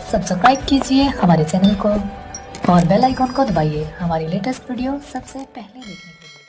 Subscribe कीजिए हमारे channel को और बेल आइकॉन को दबाइए हमारी लेटेस्ट वीडियो सबसे पहले देखने के लिए।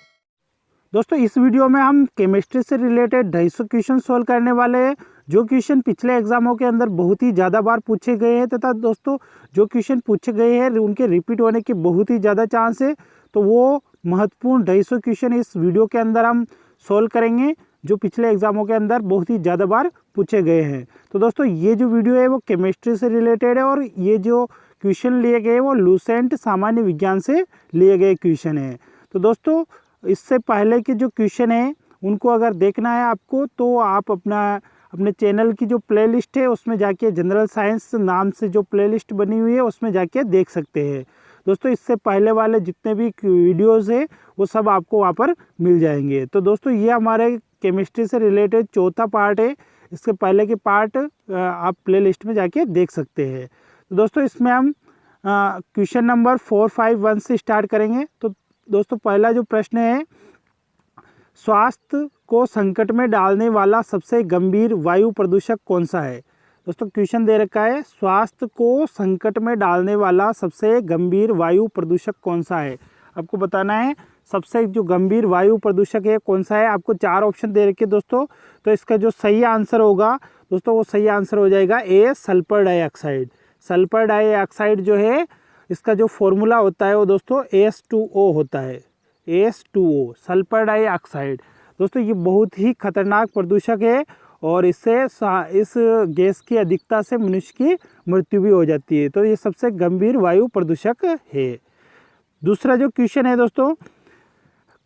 दोस्तों इस वीडियो में हम केमिस्ट्री से रिलेटेड 250 क्वेश्चन सोल्व करने वाले हैं। जो क्वेश्चन पिछले एग्जामों के अंदर बहुत ही ज़्यादा बार पूछे गए हैं तथा दोस्तों जो क्वेश्चन पूछे गए हैं उनके रिपीट होने की बहुत ही ज़्यादा चांस है। तो वो महत्वपूर्ण 250 क्वेश्चन इस वीडियो के अंदर हम सोल्व करेंगे जो पिछले एग्जामों के अंदर बहुत ही ज़्यादा बार पूछे गए हैं। तो दोस्तों ये जो वीडियो है वो केमिस्ट्री से रिलेटेड है और ये जो क्वेश्चन लिए गए वो लूसेंट सामान्य विज्ञान से लिए गए क्वेश्चन है। तो दोस्तों इससे पहले के जो क्वेश्चन है उनको अगर देखना है आपको तो आप अपने चैनल की जो प्लेलिस्ट है उसमें जाके जनरल साइंस नाम से जो प्लेलिस्ट बनी हुई है उसमें जाके देख सकते हैं। दोस्तों इससे पहले वाले जितने भी वीडियोस है वो सब आपको वहाँ पर मिल जाएंगे। तो दोस्तों ये हमारे केमिस्ट्री से रिलेटेड चौथा पार्ट है। इसके पहले के पार्ट आप प्लेलिस्ट में जाके देख सकते हैं। तो दोस्तों इसमें हम क्वेश्चन नंबर 451 से स्टार्ट करेंगे। तो दोस्तों पहला जो प्रश्न है, स्वास्थ्य को संकट में डालने वाला सबसे गंभीर वायु प्रदूषक कौन सा है। दोस्तों क्वेश्चन दे रखा है स्वास्थ्य को संकट में डालने वाला सबसे गंभीर वायु प्रदूषक कौन सा है। आपको बताना है सबसे जो गंभीर वायु प्रदूषक है कौन सा है। आपको 4 ऑप्शन दे रखे दोस्तों। तो इसका जो सही आंसर होगा दोस्तों वो सही आंसर हो जाएगा ए, सल्फर डाइऑक्साइड। सल्फर डाइऑक्साइड जो है इसका जो फॉर्मूला होता है वो दोस्तों H2O होता है, H2O सल्फर डाइऑक्साइड। दोस्तों ये बहुत ही खतरनाक प्रदूषक है और इससे इस गैस की अधिकता से मनुष्य की मृत्यु भी हो जाती है। तो ये सबसे गंभीर वायु प्रदूषक है। दूसरा जो क्वेश्चन है दोस्तों,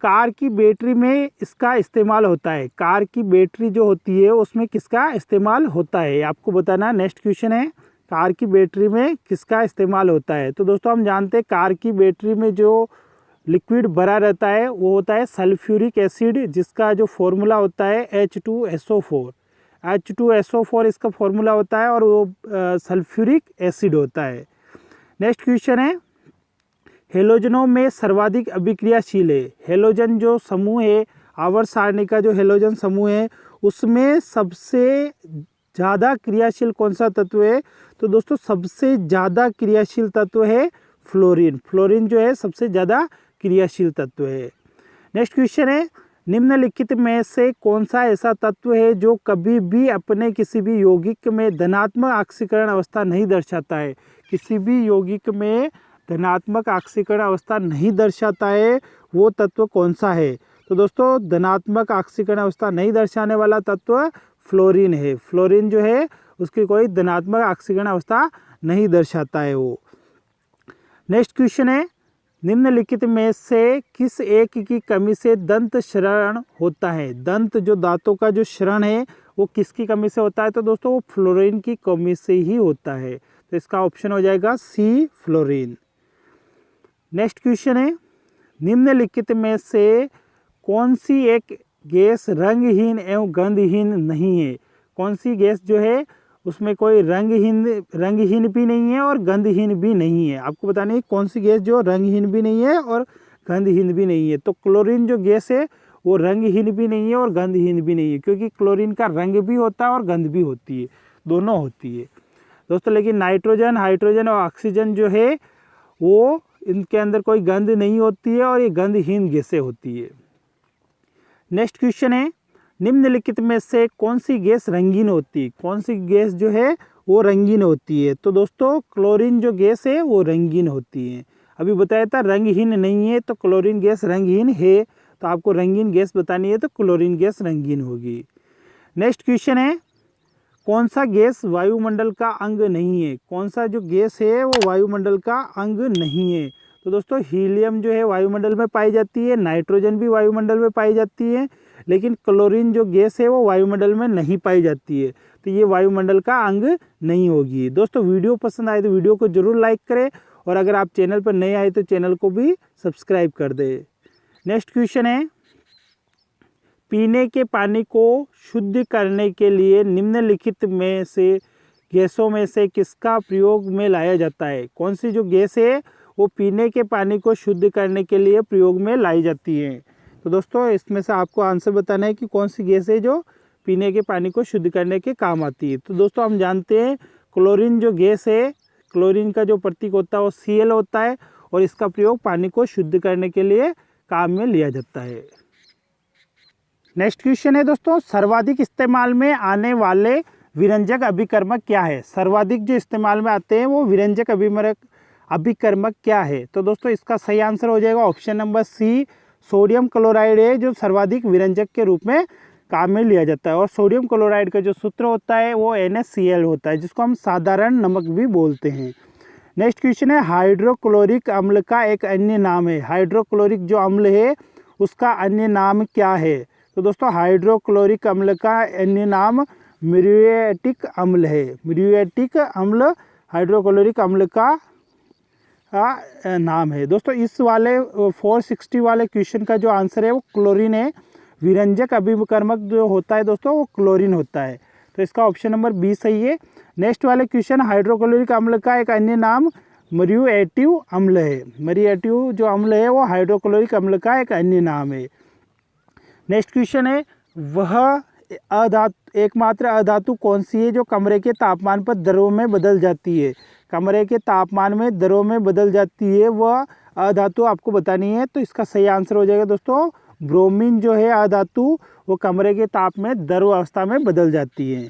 कार की बैटरी में इसका इस्तेमाल होता है। कार की बैटरी जो होती है उसमें किसका इस्तेमाल होता है आपको बताना। नेक्स्ट क्वेश्चन है कार की बैटरी में किसका इस्तेमाल होता है। तो दोस्तों हम जानते हैं कार की बैटरी में जो लिक्विड भरा रहता है वो होता है सल्फ्यूरिक एसिड, जिसका जो फॉर्मूला होता है H2SO4। H2SO4 इसका फॉर्मूला होता है और वो सल्फ्यूरिक एसिड होता है। नेक्स्ट क्वेश्चन है हेलोजनों में सर्वाधिक अभिक्रियाशील है। हेलोजन जो समूह है, आवर्त सारणी का जो हेलोजन समूह है उसमें सबसे ज़्यादा क्रियाशील कौन सा तत्व है। तो दोस्तों सबसे ज़्यादा क्रियाशील तत्व है फ्लोरीन। फ्लोरीन जो है सबसे ज़्यादा क्रियाशील तत्व है। नेक्स्ट क्वेश्चन है निम्नलिखित में से कौन सा ऐसा तत्व है जो कभी भी अपने किसी भी यौगिक में धनात्मक ऑक्सीकरण अवस्था नहीं दर्शाता है। किसी भी यौगिक में धनात्मक ऑक्सीकरण अवस्था नहीं दर्शाता है वो तत्व कौन सा है। तो दोस्तों धनात्मक ऑक्सीकरण अवस्था नहीं दर्शाने वाला तत्व फ्लोरीन है। फ्लोरीन जो है उसकी कोई धनात्मक ऑक्सीकरण अवस्था नहीं दर्शाता है वो। नेक्स्ट क्वेश्चन है निम्नलिखित में से किस एक की कमी से दंत क्षरण होता है। दंत जो दांतों का जो क्षरण है वो किसकी कमी से होता है। तो दोस्तों वो फ्लोरीन की कमी से ही होता है। तो इसका ऑप्शन हो जाएगा सी, फ्लोरीन। नेक्स्ट क्वेश्चन है निम्नलिखित में से कौन सी एक गैस रंगहीन एवं गंधहीन नहीं है। कौन सी गैस जो है उसमें कोई रंगहीन भी नहीं है और गंधहीन भी नहीं है। आपको बताना है कौन सी गैस जो रंगहीन भी नहीं है और गंधहीन भी नहीं है। तो क्लोरीन जो गैस है वो रंगहीन भी नहीं है और गंधहीन भी नहीं है, क्योंकि क्लोरीन का रंग भी होता है और गंध भी होती है, दोनों होती है दोस्तों। लेकिन नाइट्रोजन, हाइड्रोजन और ऑक्सीजन जो है वो इनके अंदर कोई गंध नहीं होती है और ये गंधहीन गैसें होती है। नेक्स्ट क्वेश्चन है निम्नलिखित में से कौन सी गैस रंगीन होती है। कौन सी गैस जो है वो रंगीन होती है। तो दोस्तों क्लोरीन जो गैस है वो रंगीन होती है। अभी बताया था रंगहीन नहीं है, तो क्लोरीन गैस रंगहीन है। तो आपको रंगीन गैस बतानी है तो क्लोरीन गैस रंगीन होगी। नेक्स्ट क्वेश्चन है कौन सा गैस वायुमंडल का अंग नहीं है। कौन सा जो गैस है वो वायुमंडल का अंग नहीं है। तो दोस्तों हीलियम जो है वायुमंडल में पाई जाती है, नाइट्रोजन भी वायुमंडल में पाई जाती है, लेकिन क्लोरीन जो गैस है वो वायुमंडल में नहीं पाई जाती है। तो ये वायुमंडल का अंग नहीं होगी। दोस्तों वीडियो पसंद आए तो वीडियो को जरूर लाइक करें और अगर आप चैनल पर नए आए तो चैनल को भी सब्सक्राइब कर दें। नेक्स्ट क्वेश्चन है पीने के पानी को शुद्ध करने के लिए निम्नलिखित में से गैसों में से किसका प्रयोग में लाया जाता है। कौन सी जो गैस है वो पीने के पानी को शुद्ध करने के लिए प्रयोग में लाई जाती है। तो दोस्तों इसमें से आपको आंसर बताना है कि कौन सी गैस है जो पीने के पानी को शुद्ध करने के काम आती है। तो दोस्तों हम जानते हैं क्लोरीन जो गैस है क्लोरीन का जो प्रतीक होता है वो Cl होता है और इसका प्रयोग पानी को शुद्ध करने के लिए काम में लिया जाता है। नेक्स्ट क्वेश्चन है दोस्तों, सर्वाधिक इस्तेमाल में आने वाले विरंजक अभिकर्मक क्या है? सर्वाधिक जो इस्तेमाल में आते हैं वो विरंजक अभिकर्मक क्या है? तो दोस्तों इसका सही आंसर हो जाएगा option number C, sodium chloride है जो सर्वाधिक विरंजक के रूप में काम में लिया जाता है। और सोडियम क्लोराइड का जो सूत्र होता है वो NaCl होता है, जिसको हम साधारण नमक भी बोलते हैं। नेक्स्ट क्वेश्चन है, हाइड्रोक्लोरिक अम्ल का एक अन्य नाम है। हाइड्रोक्लोरिक जो अम्ल है उसका अन्य नाम क्या है? तो दोस्तों हाइड्रोक्लोरिक अम्ल का अन्य नाम म्यूरेटिक अम्ल है। म्यूरेटिक अम्ल हाइड्रोक्लोरिक अम्ल का नाम है। दोस्तों इस वाले 460 वाले क्वेश्चन का जो आंसर है वो क्लोरीन है। विरंजक अभिकर्मक जो होता है दोस्तों वो क्लोरीन होता है, तो इसका ऑप्शन नंबर बी सही है। नेक्स्ट वाले क्वेश्चन, हाइड्रोक्लोरिक अम्ल का एक अन्य नाम म्यूरेटिव अम्ल है। म्यूरेटिव जो अम्ल है वो हाइड्रोक्लोरिक अम्ल का एक अन्य नाम है। नेक्स्ट क्वेश्चन है, वह एकमात्र अधातु कौन सी है जो कमरे के तापमान पर द्रव में बदल जाती है? कमरे के तापमान में द्रव में बदल जाती है वह अधातु आपको बतानी है। तो इसका सही आंसर हो जाएगा दोस्तों ब्रोमीन जो है अधातु वो कमरे के ताप में द्रव अवस्था में बदल जाती है।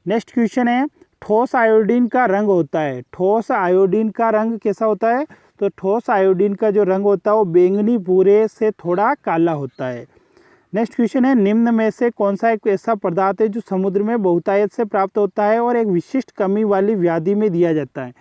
नेक्स्ट क्वेश्चन है, ठोस आयोडीन का रंग होता है। ठोस आयोडीन का रंग कैसा होता है? तो ठोस आयोडीन का जो रंग होता है वो बैंगनी भूरे से थोड़ा काला होता है। नेक्स्ट क्वेश्चन है, निम्न में से कौन सा एक ऐसा पदार्थ है जो समुद्र में बहुतायत से प्राप्त होता है और एक विशिष्ट कमी वाली व्याधि में दिया जाता है?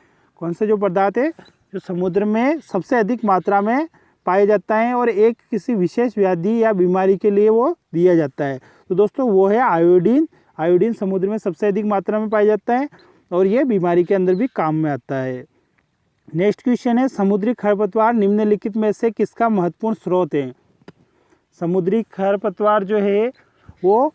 कौन सा जो पदार्थ है जो समुद्र में सबसे अधिक मात्रा में पाया जाता है और एक किसी विशेष व्याधि या बीमारी के लिए वो दिया जाता है? तो दोस्तों वो है आयोडीन। आयोडीन समुद्र में सबसे अधिक मात्रा में पाया जाता है और ये बीमारी के अंदर भी काम में आता है। नेक्स्ट क्वेश्चन है, समुद्री खरपतवार निम्नलिखित में से किसका महत्वपूर्ण स्रोत है? समुद्री खरपतवार जो है वो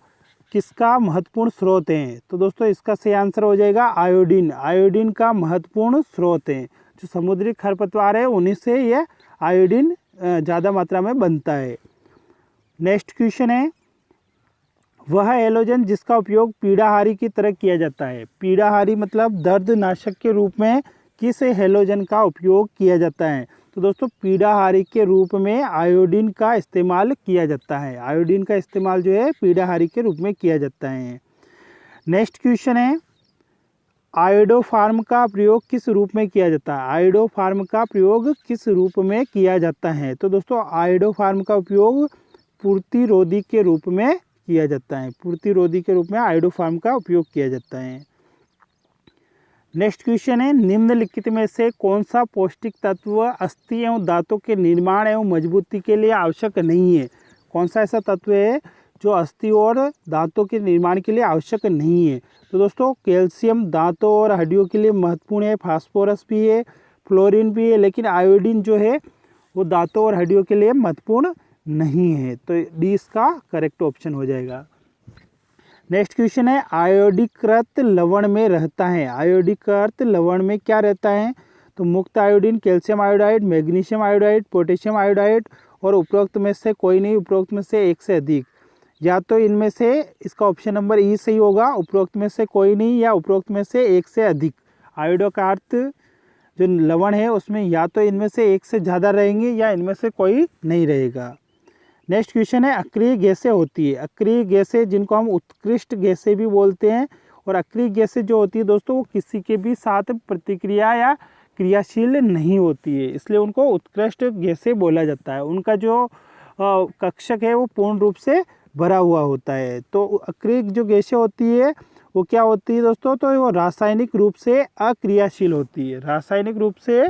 किसका महत्वपूर्ण स्रोत है? तो दोस्तों इसका सही आंसर हो जाएगा आयोडीन। आयोडीन का महत्वपूर्ण स्रोत है। जो समुद्री खरपतवार है उन्हीं से यह आयोडीन ज़्यादा मात्रा में बनता है। नेक्स्ट क्वेश्चन है, वह हैलोजन जिसका उपयोग पीड़ाहारी की तरह किया जाता है। पीड़ाहारी मतलब दर्दनाशक के रूप में किस हैलोजन का उपयोग किया जाता है? तो दोस्तों पीड़ाहारी के रूप में आयोडीन का इस्तेमाल किया जाता है। आयोडीन का इस्तेमाल जो है पीड़ाहारी के रूप में किया जाता है। नेक्स्ट क्वेश्चन है, आयोडोफार्म का प्रयोग किस रूप में किया जाता है? आयोडोफार्म का प्रयोग किस रूप में किया जाता है? तो दोस्तों आयोडोफार्म का उपयोग पूर्तिरोधी के रूप में किया जाता है। पूर्तिरोधी के रूप में आयोडोफार्म का उपयोग किया जाता है। नेक्स्ट क्वेश्चन है, निम्नलिखित में से कौन सा पौष्टिक तत्व अस्थि एवं दांतों के निर्माण एवं मजबूती के लिए आवश्यक नहीं है? कौन सा ऐसा तत्व है जो अस्थि और दांतों के निर्माण के लिए आवश्यक नहीं है? तो दोस्तों कैल्शियम दांतों और हड्डियों के लिए महत्वपूर्ण है, फास्फोरस भी है, फ्लोरीन भी है, लेकिन आयोडीन जो है वो दांतों और हड्डियों के लिए महत्वपूर्ण नहीं है। तो डी इसका करेक्ट ऑप्शन हो जाएगा। नेक्स्ट क्वेश्चन है, आयोडीकृत लवण में रहता है। आयोडीकृत लवण में क्या रहता है? तो मुक्त iodine, calcium iodide, magnesium iodide, potassium iodide और उपरोक्त में से कोई नहीं, उपरोक्त में से एक से अधिक। या तो इनमें से इसका ऑप्शन नंबर ई सही होगा, उपरोक्त में से कोई नहीं या उपरोक्त में से एक से अधिक। आयोडो का अर्थ जो लवण है उसमें या तो इनमें से एक से ज़्यादा रहेंगे या इनमें से कोई नहीं रहेगा। नेक्स्ट क्वेश्चन है, अक्रिय गैसें होती है। अक्रिय गैसें जिनको हम उत्कृष्ट गैसें भी बोलते हैं, और अक्रिय गैसें जो होती है दोस्तों वो किसी के भी साथ प्रतिक्रिया या क्रियाशील नहीं होती है, इसलिए उनको उत्कृष्ट गैसें बोला जाता है। उनका जो कक्षक है वो पूर्ण रूप से भरा हुआ होता है। तो अक्रिय जो गैसें होती है वो क्या होती है दोस्तों? तो वो रासायनिक रूप से अक्रियाशील होती है। रासायनिक रूप से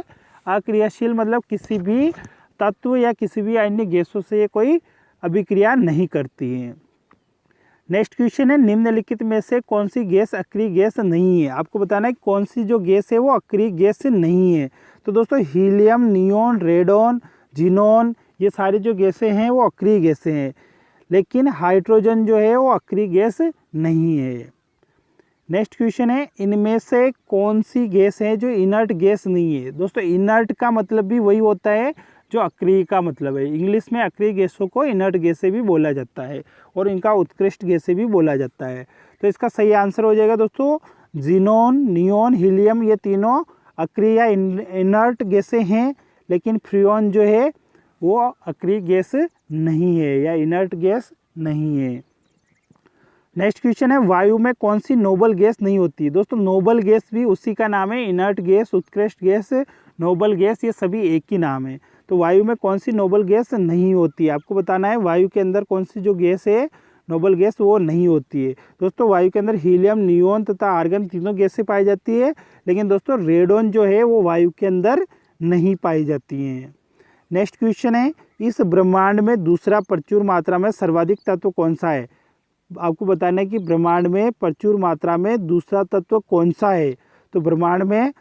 अक्रियाशील मतलब किसी भी तत्व या किसी भी अन्य गैसों से ये कोई अभिक्रिया नहीं करती है। नेक्स्ट क्वेश्चन है, निम्नलिखित में से कौन सी गैस अक्रिय गैस नहीं है? आपको बताना है कौन सी जो गैस है वो अक्रिय गैस नहीं है। तो दोस्तों हीलियम, नियोन, रेडोन, जिनोन ये सारी जो गैसें हैं वो अक्रिय गैसें हैं, लेकिन हाइड्रोजन जो है वो अक्रिय गैस नहीं है। नेक्स्ट क्वेश्चन है, इनमें से कौन सी गैस है जो इनर्ट गैस नहीं है? दोस्तों इनर्ट का मतलब भी वही होता है जो अक्रिय का मतलब है। इंग्लिश में अक्रिय गैसों को इनर्ट गैसें भी बोला जाता है और इनका उत्कृष्ट गैसें भी बोला जाता है। तो इसका सही आंसर हो जाएगा दोस्तों जिनोन, नियोन, हीलियम ये तीनों अक्रिय या इनर्ट गैसें हैं, लेकिन फ्रियोन जो है वो अक्रिय गैस नहीं है या इनर्ट गैस नहीं है। नेक्स्ट क्वेश्चन है, वायु में कौन सी नोबल गैस नहीं होती? दोस्तों नोबल गैस भी उसी का नाम है, इनर्ट गैस, उत्कृष्ट गैस, नोबल गैस, ये सभी एक ही नाम है। तो वायु में कौन सी नोबल गैस नहीं होती है, आपको बताना है। वायु के अंदर कौन सी जो गैस है नोबल गैस वो नहीं होती है। दोस्तों वायु के अंदर हीलियम, नियोन तथा आर्गन तीनों गैसें पाई जाती है, लेकिन दोस्तों रेडोन जो है वो वायु के अंदर नहीं पाई जाती हैं। नेक्स्ट क्वेश्चन है, इस ब्रह्मांड में दूसरा प्रचुर मात्रा में सर्वाधिक तत्व कौन सा है? आपको बताना है कि ब्रह्मांड में प्रचुर मात्रा में दूसरा तत्व कौन सा है। तो ब्रह्मांड में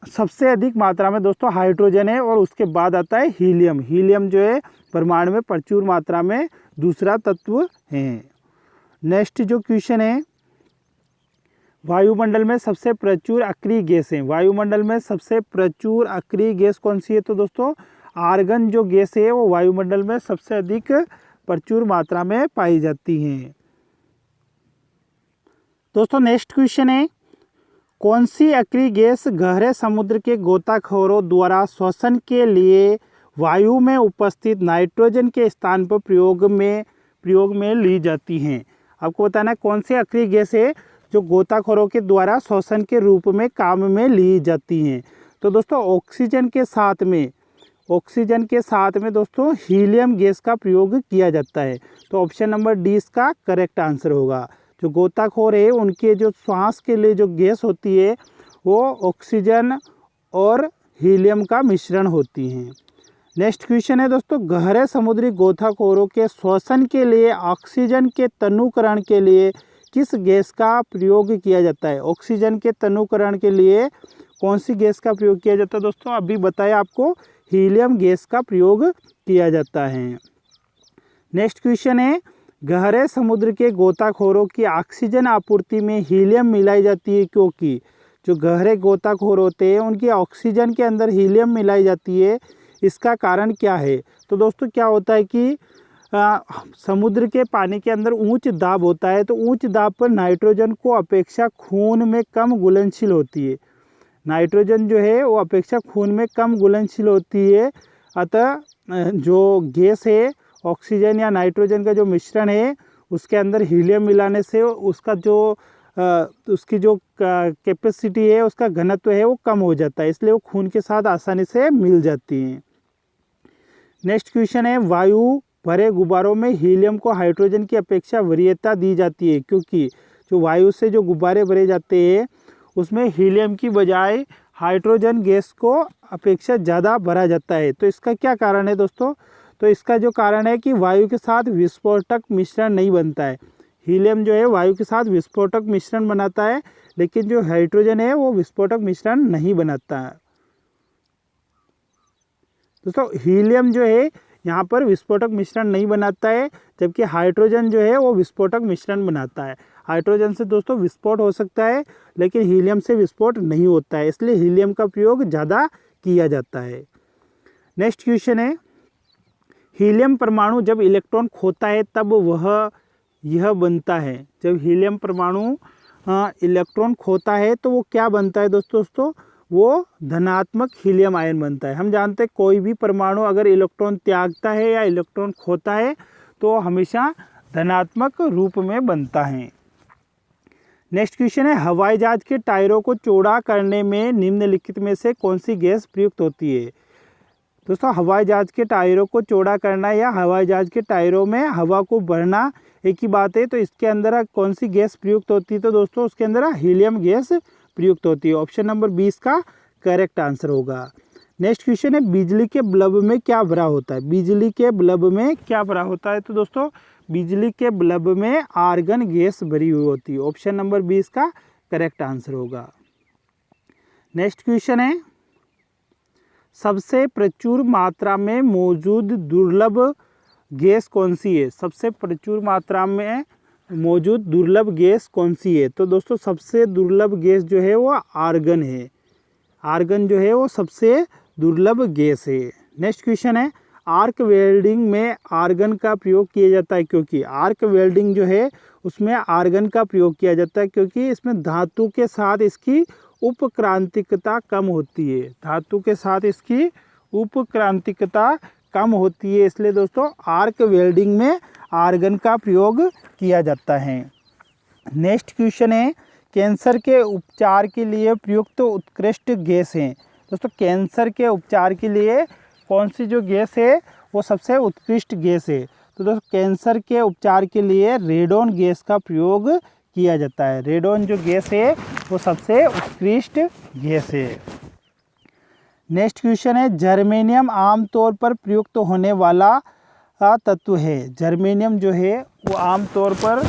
सबसे अधिक मात्रा में दोस्तों हाइड्रोजन है और उसके बाद आता है हीलियम। हीलियम जो है ब्रह्मांड में प्रचुर मात्रा में दूसरा तत्व है। नेक्स्ट जो क्वेश्चन है, वायुमंडल में सबसे प्रचुर अक्रिय गैस है। वायुमंडल में सबसे प्रचुर अक्रिय गैस कौन सी है? तो दोस्तों आर्गन जो गैस है वो वायुमंडल में सबसे अधिक प्रचुर मात्रा में पाई जाती हैं। दोस्तों नेक्स्ट क्वेश्चन है, कौन सी अक्रिय गैस गहरे समुद्र के गोताखोरों द्वारा श्वसन के लिए वायु में उपस्थित नाइट्रोजन के स्थान पर प्रयोग में ली जाती हैं? आपको बताना है कौन सी अक्रिय गैस है जो गोताखोरों के द्वारा श्वसन के रूप में काम में ली जाती हैं। तो दोस्तों ऑक्सीजन के साथ में दोस्तों हीलियम गैस का प्रयोग किया जाता है। तो ऑप्शन नंबर डी इसका करेक्ट आंसर होगा। जो गोताखोर है उनके जो श्वास के लिए जो गैस होती है वो ऑक्सीजन और हीलियम का मिश्रण होती हैं। नेक्स्ट क्वेश्चन है दोस्तों, गहरे समुद्री गोताखोरों के श्वसन के लिए ऑक्सीजन के तनुकरण के लिए किस गैस का प्रयोग किया जाता है? ऑक्सीजन के तनुकरण के लिए कौन सी गैस का प्रयोग किया जाता है? दोस्तों अभी बताया आपको, हीलियम गैस का प्रयोग किया जाता है। नेक्स्ट क्वेश्चन है, गहरे समुद्र के गोताखोरों की ऑक्सीजन आपूर्ति में हीलियम मिलाई जाती है क्योंकि जो गहरे गोताखोर होते हैं उनकी ऑक्सीजन के अंदर हीलियम मिलाई जाती है, इसका कारण क्या है? तो दोस्तों क्या होता है कि समुद्र के पानी के अंदर उच्च दाब होता है, तो उच्च दाब पर नाइट्रोजन को अपेक्षा खून में कम घुलनशील होती है। नाइट्रोजन जो है वो अपेक्षा खून में कम घुलनशील होती है, अतः जो गैस है ऑक्सीजन या नाइट्रोजन का जो मिश्रण है उसके अंदर हीलियम मिलाने से उसका जो उसकी जो कैपेसिटी है, उसका घनत्व है वो कम हो जाता है, इसलिए वो खून के साथ आसानी से मिल जाती हैं। नेक्स्ट क्वेश्चन है, वायु भरे गुब्बारों में हीलियम को हाइड्रोजन की अपेक्षा वरीयता दी जाती है क्योंकि जो वायु से जो गुब्बारे भरे जाते हैं उसमें हीलियम की बजाय हाइड्रोजन गैस को अपेक्षा ज़्यादा भरा जाता है। तो इसका क्या कारण है दोस्तों? तो इसका जो कारण है कि वायु के साथ विस्फोटक मिश्रण नहीं बनता है। हीलियम जो है वायु के साथ विस्फोटक मिश्रण बनाता है, लेकिन जो हाइड्रोजन है वो विस्फोटक मिश्रण नहीं बनाता है। दोस्तों हीलियम जो है यहाँ पर विस्फोटक मिश्रण नहीं बनाता है, जबकि हाइड्रोजन जो है वो विस्फोटक मिश्रण बनाता है। हाइड्रोजन से दोस्तों विस्फोट हो सकता है, लेकिन हीलियम से विस्फोट नहीं होता है, इसलिए हीलियम का प्रयोग ज़्यादा किया जाता है। नेक्स्ट क्वेश्चन है, हीलियम परमाणु जब इलेक्ट्रॉन खोता है तब वह यह बनता है। जब हीलियम परमाणु इलेक्ट्रॉन खोता है तो वो क्या बनता है दोस्तों? वो धनात्मक हीलियम आयन बनता है। हम जानते हैं कोई भी परमाणु अगर इलेक्ट्रॉन त्यागता है या इलेक्ट्रॉन खोता है तो हमेशा धनात्मक रूप में बनता है। नेक्स्ट क्वेश्चन है, हवाई जहाज के टायरों को चौड़ा करने में निम्नलिखित में से कौन सी गैस प्रयुक्त होती है? दोस्तों हवाई जहाज के टायरों को चौड़ा करना या हवाई जहाज के टायरों में हवा को भरना एक ही बात है, तो इसके अंदर कौन सी गैस प्रयुक्त होती है? तो दोस्तों उसके अंदर हीलियम गैस प्रयुक्त होती है। ऑप्शन नंबर 20 का करेक्ट आंसर होगा। नेक्स्ट क्वेश्चन है, बिजली के बल्ब में क्या भरा होता है? बिजली के बल्ब में क्या भरा होता है? तो दोस्तों बिजली के बल्ब में आर्गन गैस भरी हुई होती है। ऑप्शन नंबर 20 का करेक्ट आंसर होगा। नेक्स्ट क्वेश्चन है, सबसे प्रचुर मात्रा में मौजूद दुर्लभ गैस कौन सी है? सबसे प्रचुर मात्रा में मौजूद दुर्लभ गैस कौन सी है? तो दोस्तों सबसे दुर्लभ गैस जो है वो आर्गन है। आर्गन जो है वो सबसे दुर्लभ गैस है। नेक्स्ट क्वेश्चन है, आर्क वेल्डिंग में आर्गन का प्रयोग किया जाता है क्योंकि आर्क वेल्डिंग जो है उसमें आर्गन का प्रयोग किया जाता है क्योंकि इसमें धातु के साथ इसकी उपक्रांतिकता कम होती है। धातु के साथ इसकी उपक्रांतिकता कम होती है, इसलिए दोस्तों आर्क वेल्डिंग में आर्गन का प्रयोग किया जाता है। नेक्स्ट क्वेश्चन है, कैंसर के उपचार के लिए प्रयुक्त उत्कृष्ट गैस है। दोस्तों कैंसर के उपचार के लिए कौन सी जो गैस है वो सबसे उत्कृष्ट गैस है? तो दोस्तों कैंसर के उपचार के लिए रेडोन गैस का प्रयोग किया जाता है। रेडोन जो गैस है वो सबसे उत्कृष्ट गैस है। नेक्स्ट क्वेश्चन है, जर्मेनियम आमतौर पर प्रयुक्त होने वाला तत्व है। जर्मेनियम जो है वो आमतौर पर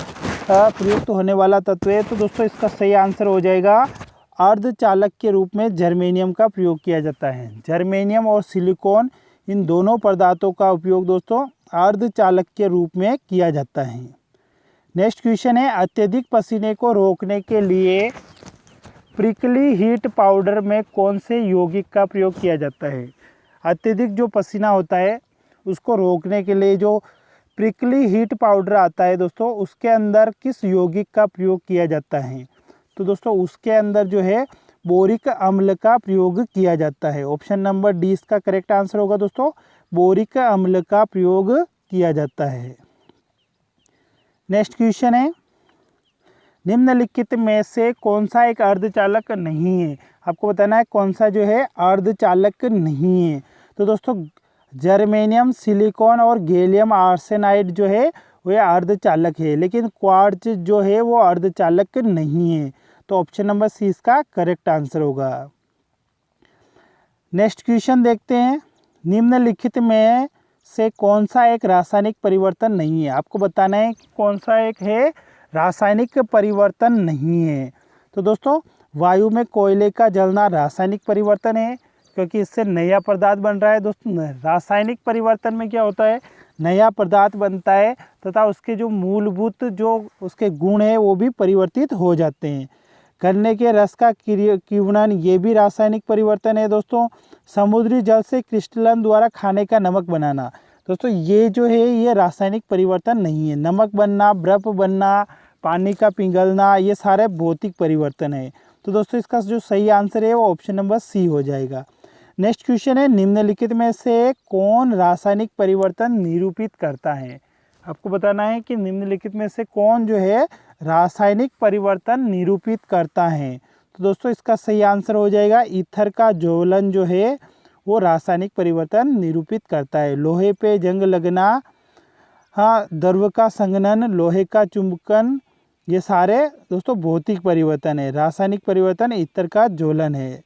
प्रयुक्त होने वाला तत्व है। तो दोस्तों इसका सही आंसर हो जाएगा अर्धचालक के रूप में जर्मेनियम का प्रयोग किया जाता है। जर्मेनियम और सिलिकॉन इन दोनों पदार्थों का उपयोग दोस्तों अर्धचालक के रूप में किया जाता है। नेक्स्ट क्वेश्चन है, अत्यधिक पसीने को रोकने के लिए प्रिकली हीट पाउडर में कौन से यौगिक का प्रयोग किया जाता है? अत्यधिक जो पसीना होता है उसको रोकने के लिए जो प्रिकली हीट पाउडर आता है दोस्तों, उसके अंदर किस यौगिक का प्रयोग किया जाता है? तो दोस्तों उसके अंदर जो है बोरिक अम्ल का प्रयोग किया जाता है। ऑप्शन नंबर डी इसका करेक्ट आंसर होगा दोस्तों, बोरिक अम्ल का प्रयोग किया जाता है। नेक्स्ट क्वेश्चन है, निम्नलिखित में से कौन सा एक अर्धचालक नहीं है? आपको बताना है कौन सा जो है अर्धचालक नहीं है। तो दोस्तों जर्मेनियम, सिलिकॉन और गैलियम आर्सेनाइड जो है वह अर्धचालक है, लेकिन क्वार्ट्ज जो है वो अर्धचालक नहीं है। तो ऑप्शन नंबर सी इसका करेक्ट आंसर होगा। नेक्स्ट क्वेश्चन देखते हैं, निम्नलिखित में से कौन सा एक रासायनिक परिवर्तन नहीं है? आपको बताना है कि कौन सा एक है रासायनिक परिवर्तन नहीं है। तो दोस्तों वायु में कोयले का जलना रासायनिक परिवर्तन है, क्योंकि इससे नया पदार्थ बन रहा है। दोस्तों रासायनिक परिवर्तन में क्या होता है, नया पदार्थ बनता है तथा उसके जो मूलभूत जो उसके गुण है वो भी परिवर्तित हो जाते हैं। गन्ने के रस का किण्वन ये भी रासायनिक परिवर्तन है। दोस्तों समुद्री जल से क्रिस्टलन द्वारा खाने का नमक बनाना, दोस्तों ये जो है ये रासायनिक परिवर्तन नहीं है। नमक बनना, बर्फ बनना, पानी का पिघलना, ये सारे भौतिक परिवर्तन है। तो दोस्तों इसका जो सही आंसर है वो ऑप्शन नंबर सी हो जाएगा। नेक्स्ट क्वेश्चन है, निम्नलिखित में से कौन रासायनिक परिवर्तन निरूपित करता है? आपको बताना है कि निम्नलिखित में से कौन जो है रासायनिक परिवर्तन निरूपित करता है। तो दोस्तों इसका सही आंसर हो जाएगा ईथर का ज्वलन जो है वो रासायनिक परिवर्तन निरूपित करता है। लोहे पे जंग लगना, हाँ, द्रव का संघनन, लोहे का चुंबकन, ये सारे दोस्तों भौतिक परिवर्तन है। रासायनिक परिवर्तन ईथर का ज्वलन है।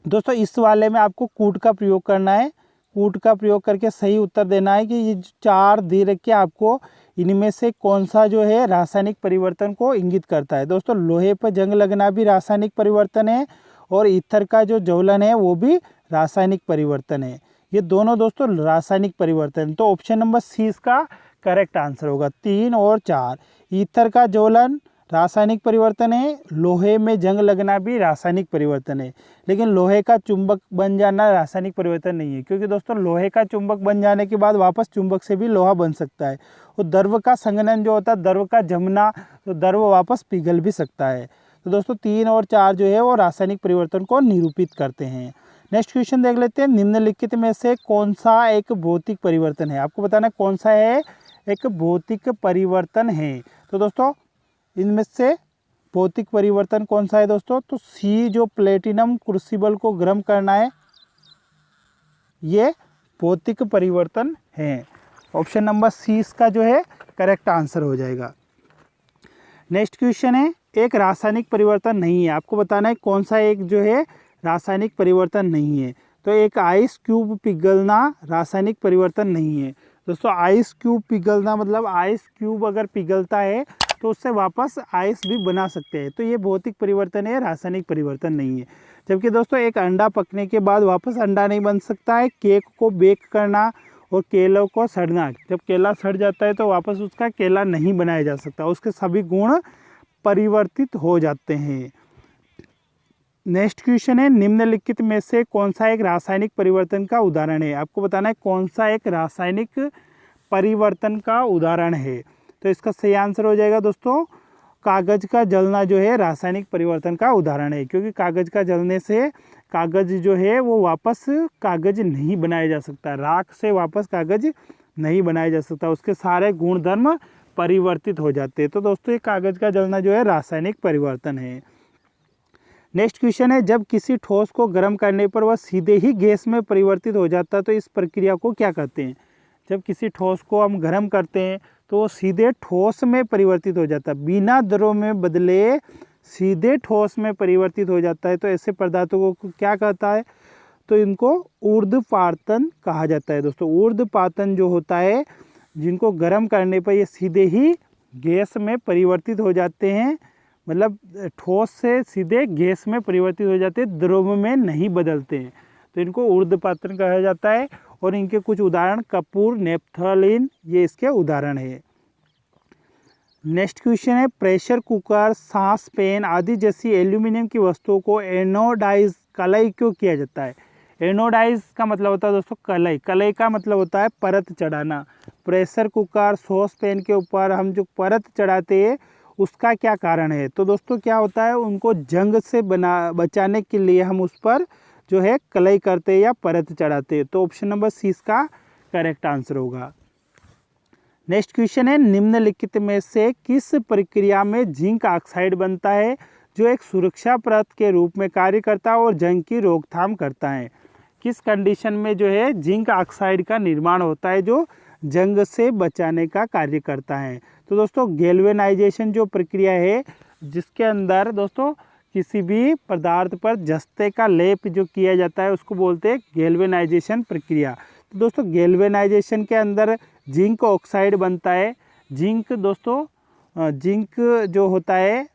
दोस्तों इस वाले में आपको कूट का प्रयोग करना है। कूट का प्रयोग करके सही उत्तर देना है कि ये चार दे रखे आपको, इनमें से कौन सा जो है रासायनिक परिवर्तन को इंगित करता है। दोस्तों लोहे पर जंग लगना भी रासायनिक परिवर्तन है और ईथर का जो ज्वलन है वो भी रासायनिक परिवर्तन है। ये दोनों दोस्तों रासायनिक परिवर्तन, तो ऑप्शन नंबर सी इसका करेक्ट आंसर होगा। 3 और 4, ईथर का ज्वलन रासायनिक परिवर्तन है, लोहे में जंग लगना भी रासायनिक परिवर्तन है, लेकिन लोहे का चुंबक बन जाना रासायनिक परिवर्तन नहीं है, क्योंकि दोस्तों लोहे का चुंबक बन जाने के बाद वापस चुंबक से भी लोहा बन सकता है। और द्रव का संघनन जो होता है, द्रव का जमना, तो द्रव वापस पिघल भी सकता है। तो दोस्तों 3 और 4 जो है वो रासायनिक परिवर्तन को निरूपित करते हैं। नेक्स्ट क्वेश्चन देख लेते हैं, निम्नलिखित में से कौन सा एक भौतिक परिवर्तन है? आपको बताना कौन सा है एक भौतिक परिवर्तन है। तो दोस्तों इनमें से भौतिक परिवर्तन कौन सा है दोस्तों? तो सी जो प्लेटिनम क्रूसिबल को गर्म करना है, ये भौतिक परिवर्तन है। ऑप्शन नंबर सी इसका जो है करेक्ट आंसर हो जाएगा। नेक्स्ट क्वेश्चन है, एक रासायनिक परिवर्तन नहीं है। आपको बताना है कौन सा एक जो है रासायनिक परिवर्तन नहीं है। तो एक आइस क्यूब पिघलना रासायनिक परिवर्तन नहीं है। दोस्तों आइस क्यूब पिघलना मतलब आइस क्यूब अगर पिघलता है तो उससे वापस आइस भी बना सकते हैं, तो ये भौतिक परिवर्तन है, रासायनिक परिवर्तन नहीं है। जबकि दोस्तों एक अंडा पकने के बाद वापस अंडा नहीं बन सकता है। केक को बेक करना और केलों को सड़ना, जब केला सड़ जाता है तो वापस उसका केला नहीं बनाया जा सकता, उसके सभी गुण परिवर्तित हो जाते हैं। नेक्स्ट क्वेश्चन है, निम्नलिखित में से कौन सा एक रासायनिक परिवर्तन का उदाहरण है? आपको बताना है कौन सा एक रासायनिक परिवर्तन का उदाहरण है। तो इसका सही आंसर हो जाएगा दोस्तों कागज का जलना जो है रासायनिक परिवर्तन का उदाहरण है, क्योंकि कागज का जलने से कागज जो है वो वापस कागज नहीं बनाया जा सकता, राख से वापस कागज नहीं बनाया जा सकता, उसके सारे गुणधर्म परिवर्तित हो जाते हैं। तो दोस्तों ये कागज का जलना जो है रासायनिक परिवर्तन है। नेक्स्ट क्वेश्चन है, जब किसी ठोस को गर्म करने पर वह सीधे ही गैस में परिवर्तित हो जाता है तो इस प्रक्रिया को क्या कहते हैं? जब किसी ठोस को हम गर्म करते हैं तो वो सीधे ठोस में परिवर्तित हो जाता है, बिना द्रव में बदले सीधे ठोस में परिवर्तित हो जाता है। तो ऐसे पदार्थों को क्या कहता है? तो इनको ऊर्ध्वपातन कहा जाता है। दोस्तों ऊर्ध्वपातन जो होता है, जिनको गर्म करने पर ये सीधे ही गैस में परिवर्तित हो जाते हैं, मतलब ठोस से सीधे गैस में परिवर्तित हो जाते हैं, द्रव में नहीं बदलते हैं, तो इनको ऊर्ध्वपातन कहा जाता है। और इनके कुछ उदाहरण कपूर, नेफ्थलीन, ये इसके उदाहरण है। नेक्स्ट क्वेश्चन है, प्रेशर कुकर, सांस पेन आदि जैसी एल्यूमिनियम की वस्तुओं को एनोडाइज कलई क्यों किया जाता है? एनोडाइज का मतलब होता है दोस्तों कलई, कलई का मतलब होता है परत चढ़ाना। प्रेशर कुकर, सॉस पैन के ऊपर हम जो परत चढ़ाते हैं उसका क्या कारण है? तो दोस्तों क्या होता है, उनको जंग से बचाने के लिए हम उस पर जो है कलई करते हैं या परत चढ़ाते हैं। तो ऑप्शन नंबर सी इसका करेक्ट आंसर होगा। नेक्स्ट क्वेश्चन है, निम्नलिखित में से किस प्रक्रिया में जिंक ऑक्साइड बनता है जो एक सुरक्षा परत के रूप में कार्य करता है और जंग की रोकथाम करता है? किस कंडीशन में जो है जिंक ऑक्साइड का निर्माण होता है जो जंग से बचाने का कार्य करता है? तो दोस्तों गैल्वेनाइजेशन जो प्रक्रिया है, जिसके अंदर दोस्तों किसी भी पदार्थ पर जस्ते का लेप जो किया जाता है उसको बोलते हैं गैल्वेनाइजेशन प्रक्रिया। तो दोस्तों गैल्वेनाइजेशन के अंदर जिंक ऑक्साइड बनता है। जिंक दोस्तों जिंक जो होता है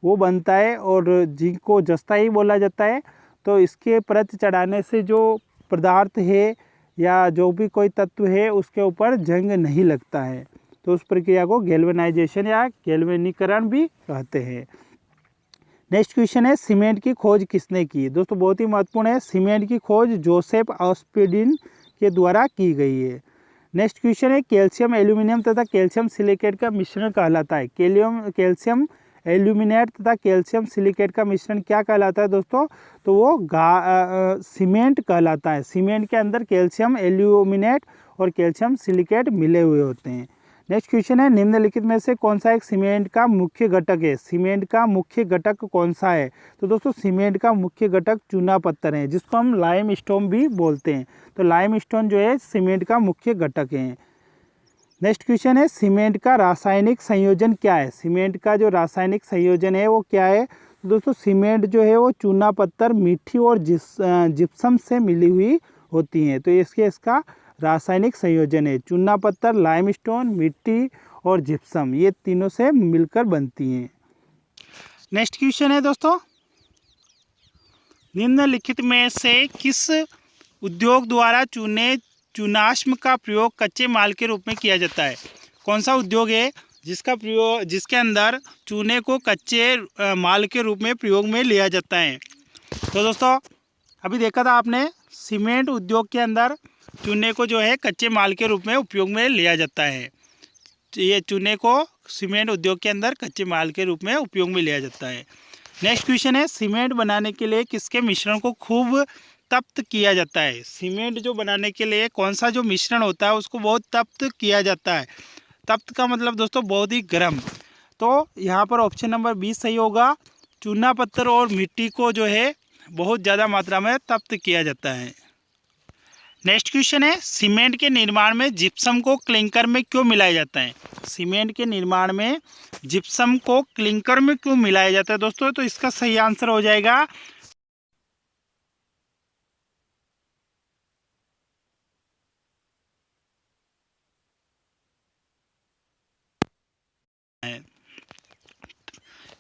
वो बनता है और जिंक को जस्ता ही बोला जाता है। तो इसके परत चढ़ाने से जो पदार्थ है या जो भी कोई तत्व है उसके ऊपर जंग नहीं लगता है, तो उस प्रक्रिया को गैल्वेनाइजेशन या गैल्वेनीकरण भी कहते हैं। नेक्स्ट क्वेश्चन है, सीमेंट की खोज किसने की? दोस्तों बहुत ही महत्वपूर्ण है, सीमेंट की खोज जोसेफ ऑस्पिडिन के द्वारा की गई है। नेक्स्ट क्वेश्चन है, कैल्शियम एल्यूमिनियम तथा कैल्शियम सिलिकेट का मिश्रण कहलाता है। कैल्शियम एल्यूमिनेट तथा कैल्शियम सिलिकेट का मिश्रण क्या कहलाता है दोस्तों? तो वो सीमेंट कहलाता है। सीमेंट के अंदर कैल्शियम एल्यूमिनेट और कैल्शियम सिलिकेट मिले हुए होते हैं। नेक्स्ट क्वेश्चन है, निम्नलिखित में से कौन सा एक सीमेंट का मुख्य घटक है? सीमेंट का मुख्य घटक कौन सा है? तो दोस्तों सीमेंट का मुख्य घटक चूना पत्थर है, जिसको हम लाइम स्टोन भी बोलते हैं। तो लाइम स्टोन जो है सीमेंट का मुख्य घटक है। नेक्स्ट क्वेश्चन है, सीमेंट का रासायनिक संयोजन क्या है? सीमेंट का जो रासायनिक संयोजन है वो क्या है? तो दोस्तों सीमेंट जो है वो चूना पत्थर, मिट्टी और जिप्सम से मिली हुई होती हैं। तो इसका रासायनिक संयोजन है चूना पत्थर, लाइमस्टोन, मिट्टी और जिप्सम, ये तीनों से मिलकर बनती हैं। नेक्स्ट क्वेश्चन है दोस्तों, निम्नलिखित में से किस उद्योग द्वारा चूनाश्म का प्रयोग कच्चे माल के रूप में किया जाता है? कौन सा उद्योग है जिसके अंदर चूने को कच्चे माल के रूप में प्रयोग में लिया जाता है? तो दोस्तों अभी देखा था आपने, सीमेंट उद्योग के अंदर चूने को जो है कच्चे माल के रूप में उपयोग में लिया जाता है। ये चूने को सीमेंट उद्योग के अंदर कच्चे माल के रूप में उपयोग में लिया जाता है। नेक्स्ट क्वेश्चन है, सीमेंट बनाने के लिए किसके मिश्रण को खूब तप्त किया जाता है? सीमेंट जो बनाने के लिए कौन सा जो मिश्रण होता है उसको बहुत तप्त किया जाता है। तप्त का मतलब दोस्तों बहुत ही गर्म। तो यहाँ पर ऑप्शन नंबर 20 सही होगा। चूना पत्थर और मिट्टी को जो है बहुत ज़्यादा मात्रा में तप्त किया जाता है। नेक्स्ट क्वेश्चन है, सीमेंट के निर्माण में जिप्सम को क्लिंकर में क्यों मिलाया जाता है? सीमेंट के निर्माण में जिप्सम को क्लिंकर में क्यों मिलाया जाता है दोस्तों? तो इसका सही आंसर हो जाएगा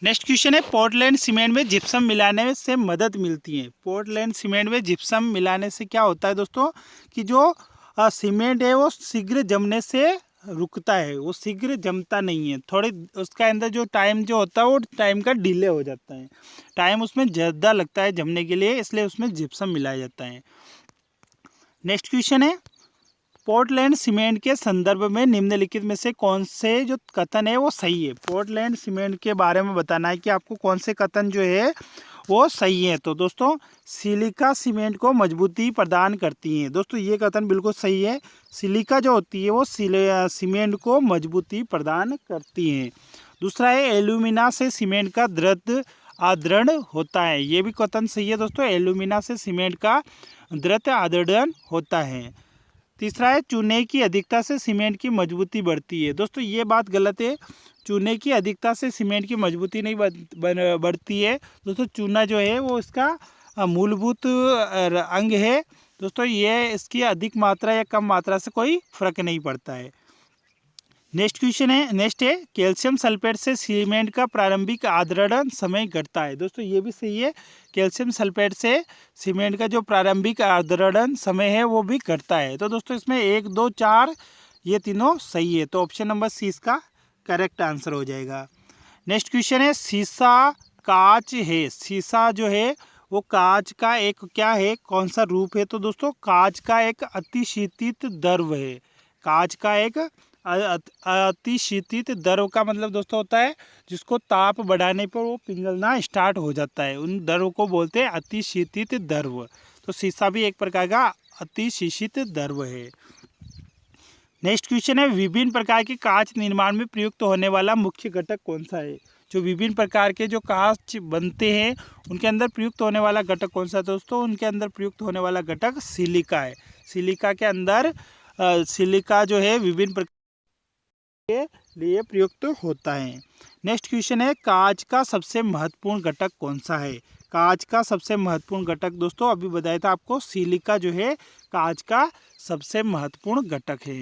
नेक्स्ट क्वेश्चन है, पोर्टलैंड सीमेंट में जिप्सम मिलाने से मदद मिलती है। पोर्टलैंड सीमेंट में जिप्सम मिलाने से क्या होता है दोस्तों कि जो सीमेंट है वो शीघ्र जमने से रुकता है, वो शीघ्र जमता नहीं है। थोड़े उसका अंदर जो टाइम जो होता है वो टाइम का डिले हो जाता है, टाइम उसमें ज़्यादा लगता है जमने के लिए, इसलिए उसमें जिप्सम मिलाया जाता है। नेक्स्ट क्वेश्चन है, पोर्टलैंड सीमेंट के संदर्भ में निम्नलिखित में से कौन से जो कथन है वो सही है। पोर्टलैंड सीमेंट के बारे में बताना है कि आपको कौन से कथन जो है वो सही है। तो दोस्तों सिलिका सीमेंट को मजबूती प्रदान करती है। दोस्तों ये कथन बिल्कुल सही है। सिलिका जो होती है वो सीमेंट को मजबूती प्रदान करती है। दूसरा है एल्यूमिना से सीमेंट का दृढ़ आदरण होता है। ये भी कथन सही है दोस्तों, एल्यूमिना से सीमेंट का दृढ़ आदरण होता है। तीसरा है चूने की अधिकता से सीमेंट की मजबूती बढ़ती है। दोस्तों ये बात गलत है, चूने की अधिकता से सीमेंट की मजबूती नहीं बढ़ती है। दोस्तों चूना जो है वो इसका मूलभूत अंग है। दोस्तों ये इसकी अधिक मात्रा या कम मात्रा से कोई फर्क नहीं पड़ता है। नेक्स्ट है कैल्शियम सल्फेट से सीमेंट का प्रारंभिक आदरण समय घटता है। दोस्तों ये भी सही है, कैल्शियम सल्फेट से सीमेंट का जो प्रारंभिक आदरण समय है वो भी घटता है। तो दोस्तों इसमें 1, 2, 4 ये तीनों सही है। तो ऑप्शन नंबर सी इसका करेक्ट आंसर हो जाएगा। नेक्स्ट क्वेश्चन है शीशा कांच है। शीशा जो है वो कांच का एक क्या है, कौन सा रूप है? तो दोस्तों कांच का एक अतिशीतित द्रव है। कांच का एक अतिशीतित द्रव का मतलब दोस्तों होता है जिसको ताप बढ़ाने पर वो पिघलना स्टार्ट हो जाता है, उन द्रव को बोलते हैं अतिशीतित द्रव। तो शीशा भी एक प्रकार का अतिशीतित द्रव है। नेक्स्ट क्वेश्चन है विभिन्न प्रकार के कांच निर्माण में प्रयुक्त होने वाला मुख्य घटक कौन सा है? जो विभिन्न प्रकार के जो कांच बनते हैं उनके अंदर प्रयुक्त होने वाला घटक कौन सा है दोस्तों? उनके अंदर प्रयुक्त होने वाला घटक सिलिका है। सिलिका के अंदर सिलिका जो है विभिन्न प्रकार के लिए प्रयुक्त होता है। नेक्स्ट क्वेश्चन है कांच का सबसे महत्वपूर्ण घटक कौन सा है? कांच का सबसे महत्वपूर्ण घटक दोस्तों अभी बताया था आपको, सिलिका जो है कांच का सबसे महत्वपूर्ण घटक है।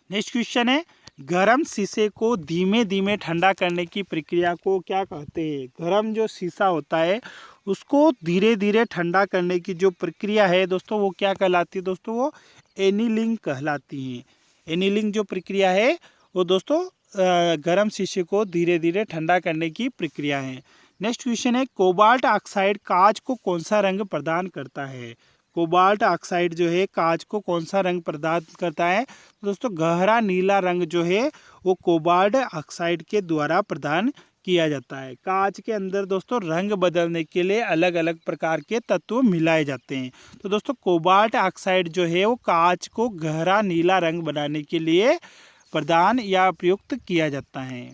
नेक्स्ट क्वेश्चन है गर्म शीशे को धीमे धीमे ठंडा करने की प्रक्रिया को क्या कहते हैं? गर्म जो शीशा होता है उसको धीरे धीरे ठंडा करने की जो प्रक्रिया है दोस्तों वो क्या कहलाती है? दोस्तों वो एनीलिंग कहलाती है। एनीलिंग जो प्रक्रिया है वो दोस्तों गर्म शीशे को धीरे धीरे ठंडा करने की प्रक्रिया है। नेक्स्ट क्वेश्चन है कोबाल्ट ऑक्साइड कांच को कौन सा रंग प्रदान करता है? कोबाल्ट ऑक्साइड जो है कांच को कौन सा रंग प्रदान करता है? दोस्तों गहरा नीला रंग जो है वो कोबाल्ट ऑक्साइड के द्वारा प्रदान किया जाता है। कांच के अंदर दोस्तों रंग बदलने के लिए अलग अलग प्रकार के तत्व मिलाए जाते हैं। तो दोस्तों कोबाल्ट ऑक्साइड जो है वो कांच को गहरा नीला रंग बनाने के लिए प्रदान या प्रयुक्त किया जाता है।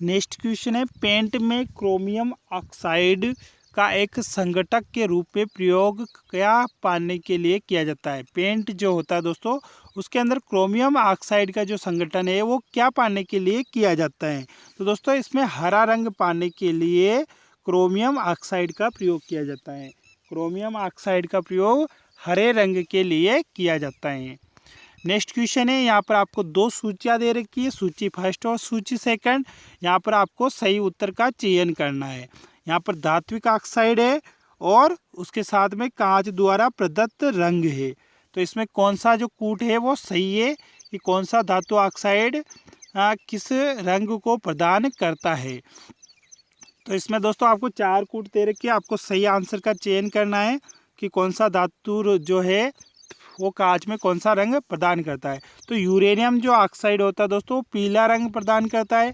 नेक्स्ट क्वेश्चन है पेंट में क्रोमियम ऑक्साइड का एक संघटक के रूप में प्रयोग क्या पाने के लिए किया जाता है? पेंट जो होता है दोस्तों उसके अंदर क्रोमियम ऑक्साइड का जो संगठन है वो क्या पाने के लिए किया जाता है? तो दोस्तों इसमें हरा रंग पाने के लिए क्रोमियम ऑक्साइड का प्रयोग किया जाता है। क्रोमियम ऑक्साइड का प्रयोग हरे रंग के लिए किया जाता है। नेक्स्ट क्वेश्चन है यहाँ पर आपको 2 सूचियाँ दे रखी है, सूची फर्स्ट और सूची सेकंड। यहाँ पर आपको सही उत्तर का चयन करना है। यहाँ पर धात्विक ऑक्साइड है और उसके साथ में कांच द्वारा प्रदत्त रंग है। तो इसमें कौन सा जो कूट है वो सही है कि कौन सा धातु ऑक्साइड किस रंग को प्रदान करता है? तो इसमें दोस्तों आपको 4 कूट दे रखी है, आपको सही आंसर का चयन करना है कि कौन सा धातु जो है वो कांच में कौन सा रंग प्रदान करता है। तो यूरेनियम जो ऑक्साइड होता है दोस्तों पीला रंग प्रदान करता है।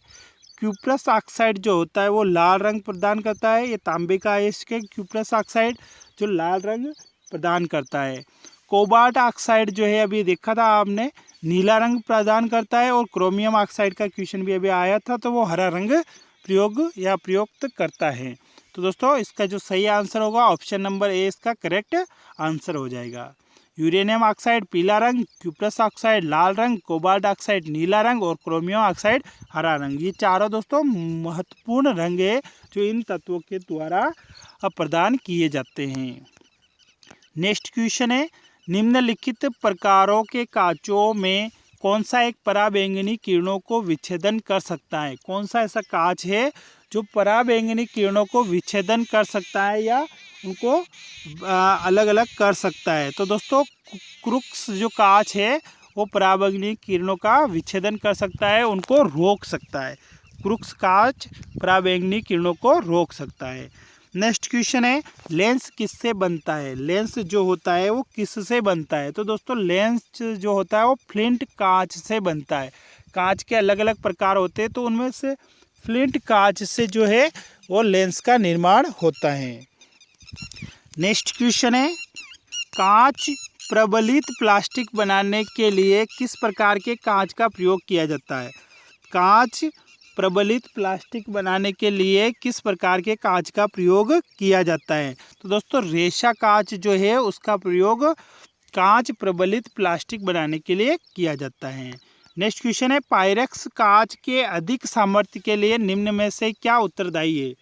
क्यूप्रस ऑक्साइड जो होता है वो लाल रंग प्रदान करता है। ये तांबे का है इसके क्यूप्रस ऑक्साइड जो लाल रंग प्रदान करता है। कोबाल्ट ऑक्साइड जो है अभी देखा था आपने नीला रंग प्रदान करता है। और क्रोमियम ऑक्साइड का क्वेश्चन भी अभी आया था तो वो हरा रंग प्रयुक्त करता है। तो दोस्तों इसका जो सही आंसर होगा ऑप्शन नंबर ए इसका करेक्ट आंसर हो जाएगा। यूरेनियम ऑक्साइड पीला रंग, क्यूप्रस ऑक्साइड लाल रंग, कोबाल्ट ऑक्साइड नीला रंग और क्रोमियम ऑक्साइड हरा रंग, ये चारों दोस्तों महत्वपूर्ण रंग है जो इन तत्वों के द्वारा प्रदान किए जाते हैं। नेक्स्ट क्वेश्चन है निम्नलिखित प्रकारों के कांचों में कौन सा एक पराबैंगनी किरणों को विच्छेदन कर सकता है? कौन सा ऐसा कांच है जो पराबैंगनी किरणों को विच्छेदन कर सकता है या उनको अलग अलग कर सकता है? तो दोस्तों क्रुक्स जो कांच है वो पराबैंगनी किरणों का विच्छेदन कर सकता है, उनको रोक सकता है। क्रुक्स कांच पराबैंगनी किरणों को रोक सकता है। नेक्स्ट क्वेश्चन है लेंस किससे बनता है। लेंस जो होता है वो किससे बनता है। तो दोस्तों लेंस जो होता है वो फ्लिंट कांच से बनता है। कांच के अलग अलग प्रकार होते हैं तो उनमें से फ्लिंट कांच से जो है वो लेंस का निर्माण होता है। नेक्स्ट क्वेश्चन है कांच प्रबलित प्लास्टिक बनाने के लिए किस प्रकार के कांच का प्रयोग किया जाता है। कांच प्रबलित प्लास्टिक बनाने के लिए किस प्रकार के कांच का प्रयोग किया जाता है। तो दोस्तों रेशा कांच जो है उसका प्रयोग कांच प्रबलित प्लास्टिक बनाने के लिए किया जाता है। नेक्स्ट क्वेश्चन है पायरेक्स कांच के अधिक सामर्थ्य के लिए निम्न में से क्या उत्तरदायी है।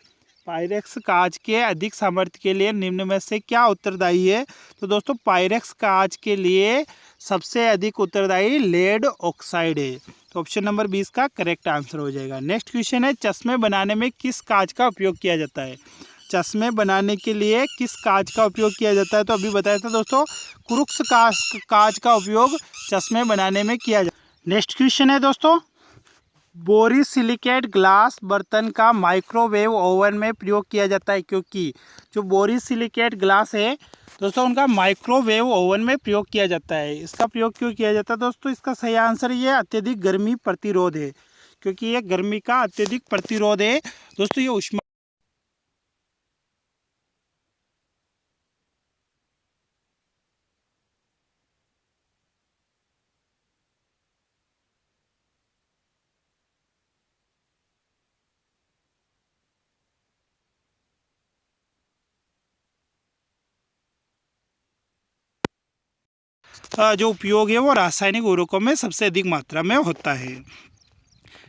पायरेक्स कांच के अधिक सामर्थ्य के लिए निम्न में से क्या उत्तरदायी है। तो दोस्तों पायरेक्स कांच के लिए सबसे अधिक उत्तरदायी लेड ऑक्साइड है। तो ऑप्शन नंबर 20 का करेक्ट आंसर हो जाएगा। नेक्स्ट क्वेश्चन है चश्मे बनाने में किस कांच का उपयोग किया जाता है। चश्मे बनाने के लिए किस कांच का उपयोग किया जाता है। तो अभी बताया था दोस्तों क्रुक्स कांच का उपयोग चश्मे बनाने में किया जाता है। नेक्स्ट क्वेश्चन है दोस्तों बोरोसिलिकेट ग्लास बर्तन का माइक्रोवेव ओवन में प्रयोग किया जाता है क्योंकि जो बोरोसिलिकेट ग्लास है दोस्तों उनका माइक्रोवेव ओवन में प्रयोग किया जाता है। इसका प्रयोग क्यों किया जाता है दोस्तों। इसका सही आंसर ये अत्यधिक गर्मी प्रतिरोध है क्योंकि ये गर्मी का अत्यधिक प्रतिरोध है दोस्तों। ये उष्मा जो उपयोग है वो रासायनिक उर्वरकों में सबसे अधिक मात्रा में होता है।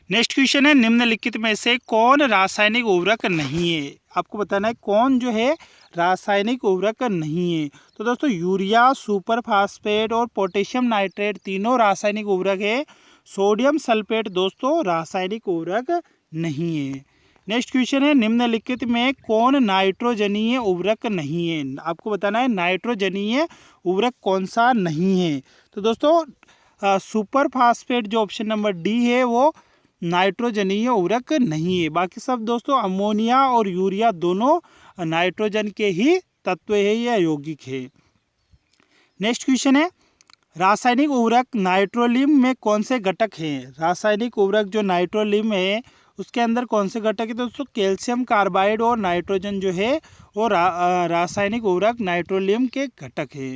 नेक्स्ट क्वेश्चन है निम्नलिखित में से कौन रासायनिक उर्वरक नहीं है। आपको बताना है कौन जो है रासायनिक उर्वरक नहीं है। तो दोस्तों यूरिया सुपर फास्फेट और पोटेशियम नाइट्रेट तीनों रासायनिक उर्वरक है। सोडियम सल्फेट दोस्तों रासायनिक उर्वरक नहीं है। नेक्स्ट क्वेश्चन है निम्नलिखित में कौन नाइट्रोजनीय उर्वरक नहीं है। आपको बताना है नाइट्रोजनीय उर्वरक कौन सा नहीं है। तो दोस्तों सुपर फास्फेट जो ऑप्शन नंबर डी है वो नाइट्रोजनीय उर्वरक नहीं है। बाकी सब दोस्तों अमोनिया और यूरिया दोनों नाइट्रोजन के ही तत्व है या यौगिक है। नेक्स्ट क्वेश्चन है रासायनिक उर्वरक नाइट्रोलिम में कौन से घटक हैं। रासायनिक उर्वरक जो नाइट्रोलिम है उसके अंदर कौन से घटक है। दोस्तों कैल्शियम कार्बाइड और नाइट्रोजन जो है वो रासायनिक उर्वरक नाइट्रोलियम के घटक है।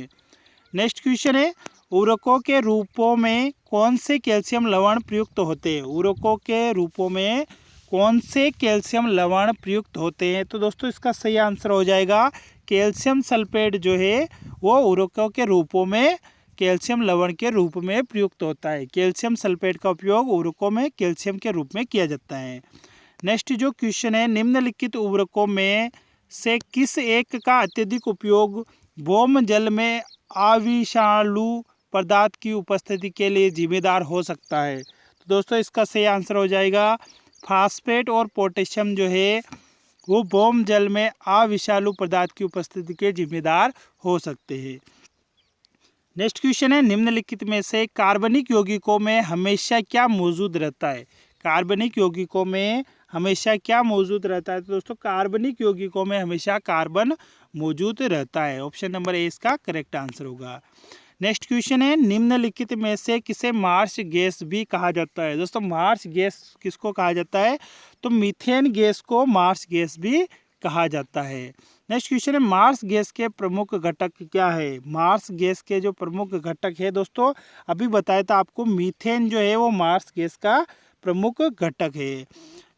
नेक्स्ट क्वेश्चन है उर्वरकों के रूपों में कौन से कैल्शियम लवण प्रयुक्त होते हैं। उर्वरकों के रूपों में कौन से कैल्शियम लवण प्रयुक्त होते हैं। तो दोस्तों इसका सही आंसर हो जाएगा कैल्शियम सल्फेट जो है वो उर्वरकों के रूपों में कैल्शियम लवण के रूप में प्रयुक्त होता है। कैल्शियम सल्फेट का उपयोग उर्वरकों में कैल्शियम के रूप में किया जाता है। नेक्स्ट जो क्वेश्चन है निम्नलिखित उर्वरकों में से किस एक का अत्यधिक उपयोग भौम जल में अविषालु पदार्थ की उपस्थिति के लिए जिम्मेदार हो सकता है। तो दोस्तों इसका सही आंसर हो जाएगा फास्फेट और पोटेशियम जो है वो भौम जल में अविषालु पदार्थ की उपस्थिति के जिम्मेदार हो सकते हैं। नेक्स्ट क्वेश्चन है निम्नलिखित में से कार्बनिक यौगिकों में हमेशा क्या मौजूद रहता है। कार्बनिक यौगिकों में हमेशा क्या मौजूद रहता है। तो दोस्तों कार्बनिक यौगिकों में हमेशा कार्बन मौजूद रहता है। ऑप्शन नंबर ए इसका करेक्ट आंसर होगा। नेक्स्ट क्वेश्चन है निम्नलिखित में से किसे मार्स गैस भी कहा जाता है। दोस्तों मार्स गैस किसको कहा जाता है। तो मीथेन गैस को मार्स गैस भी कहा जाता है। नेक्स्ट क्वेश्चन है मार्स गैस के प्रमुख घटक क्या है। मार्स गैस के जो प्रमुख घटक है दोस्तों अभी बताया था आपको मीथेन जो है वो मार्स गैस का प्रमुख घटक है।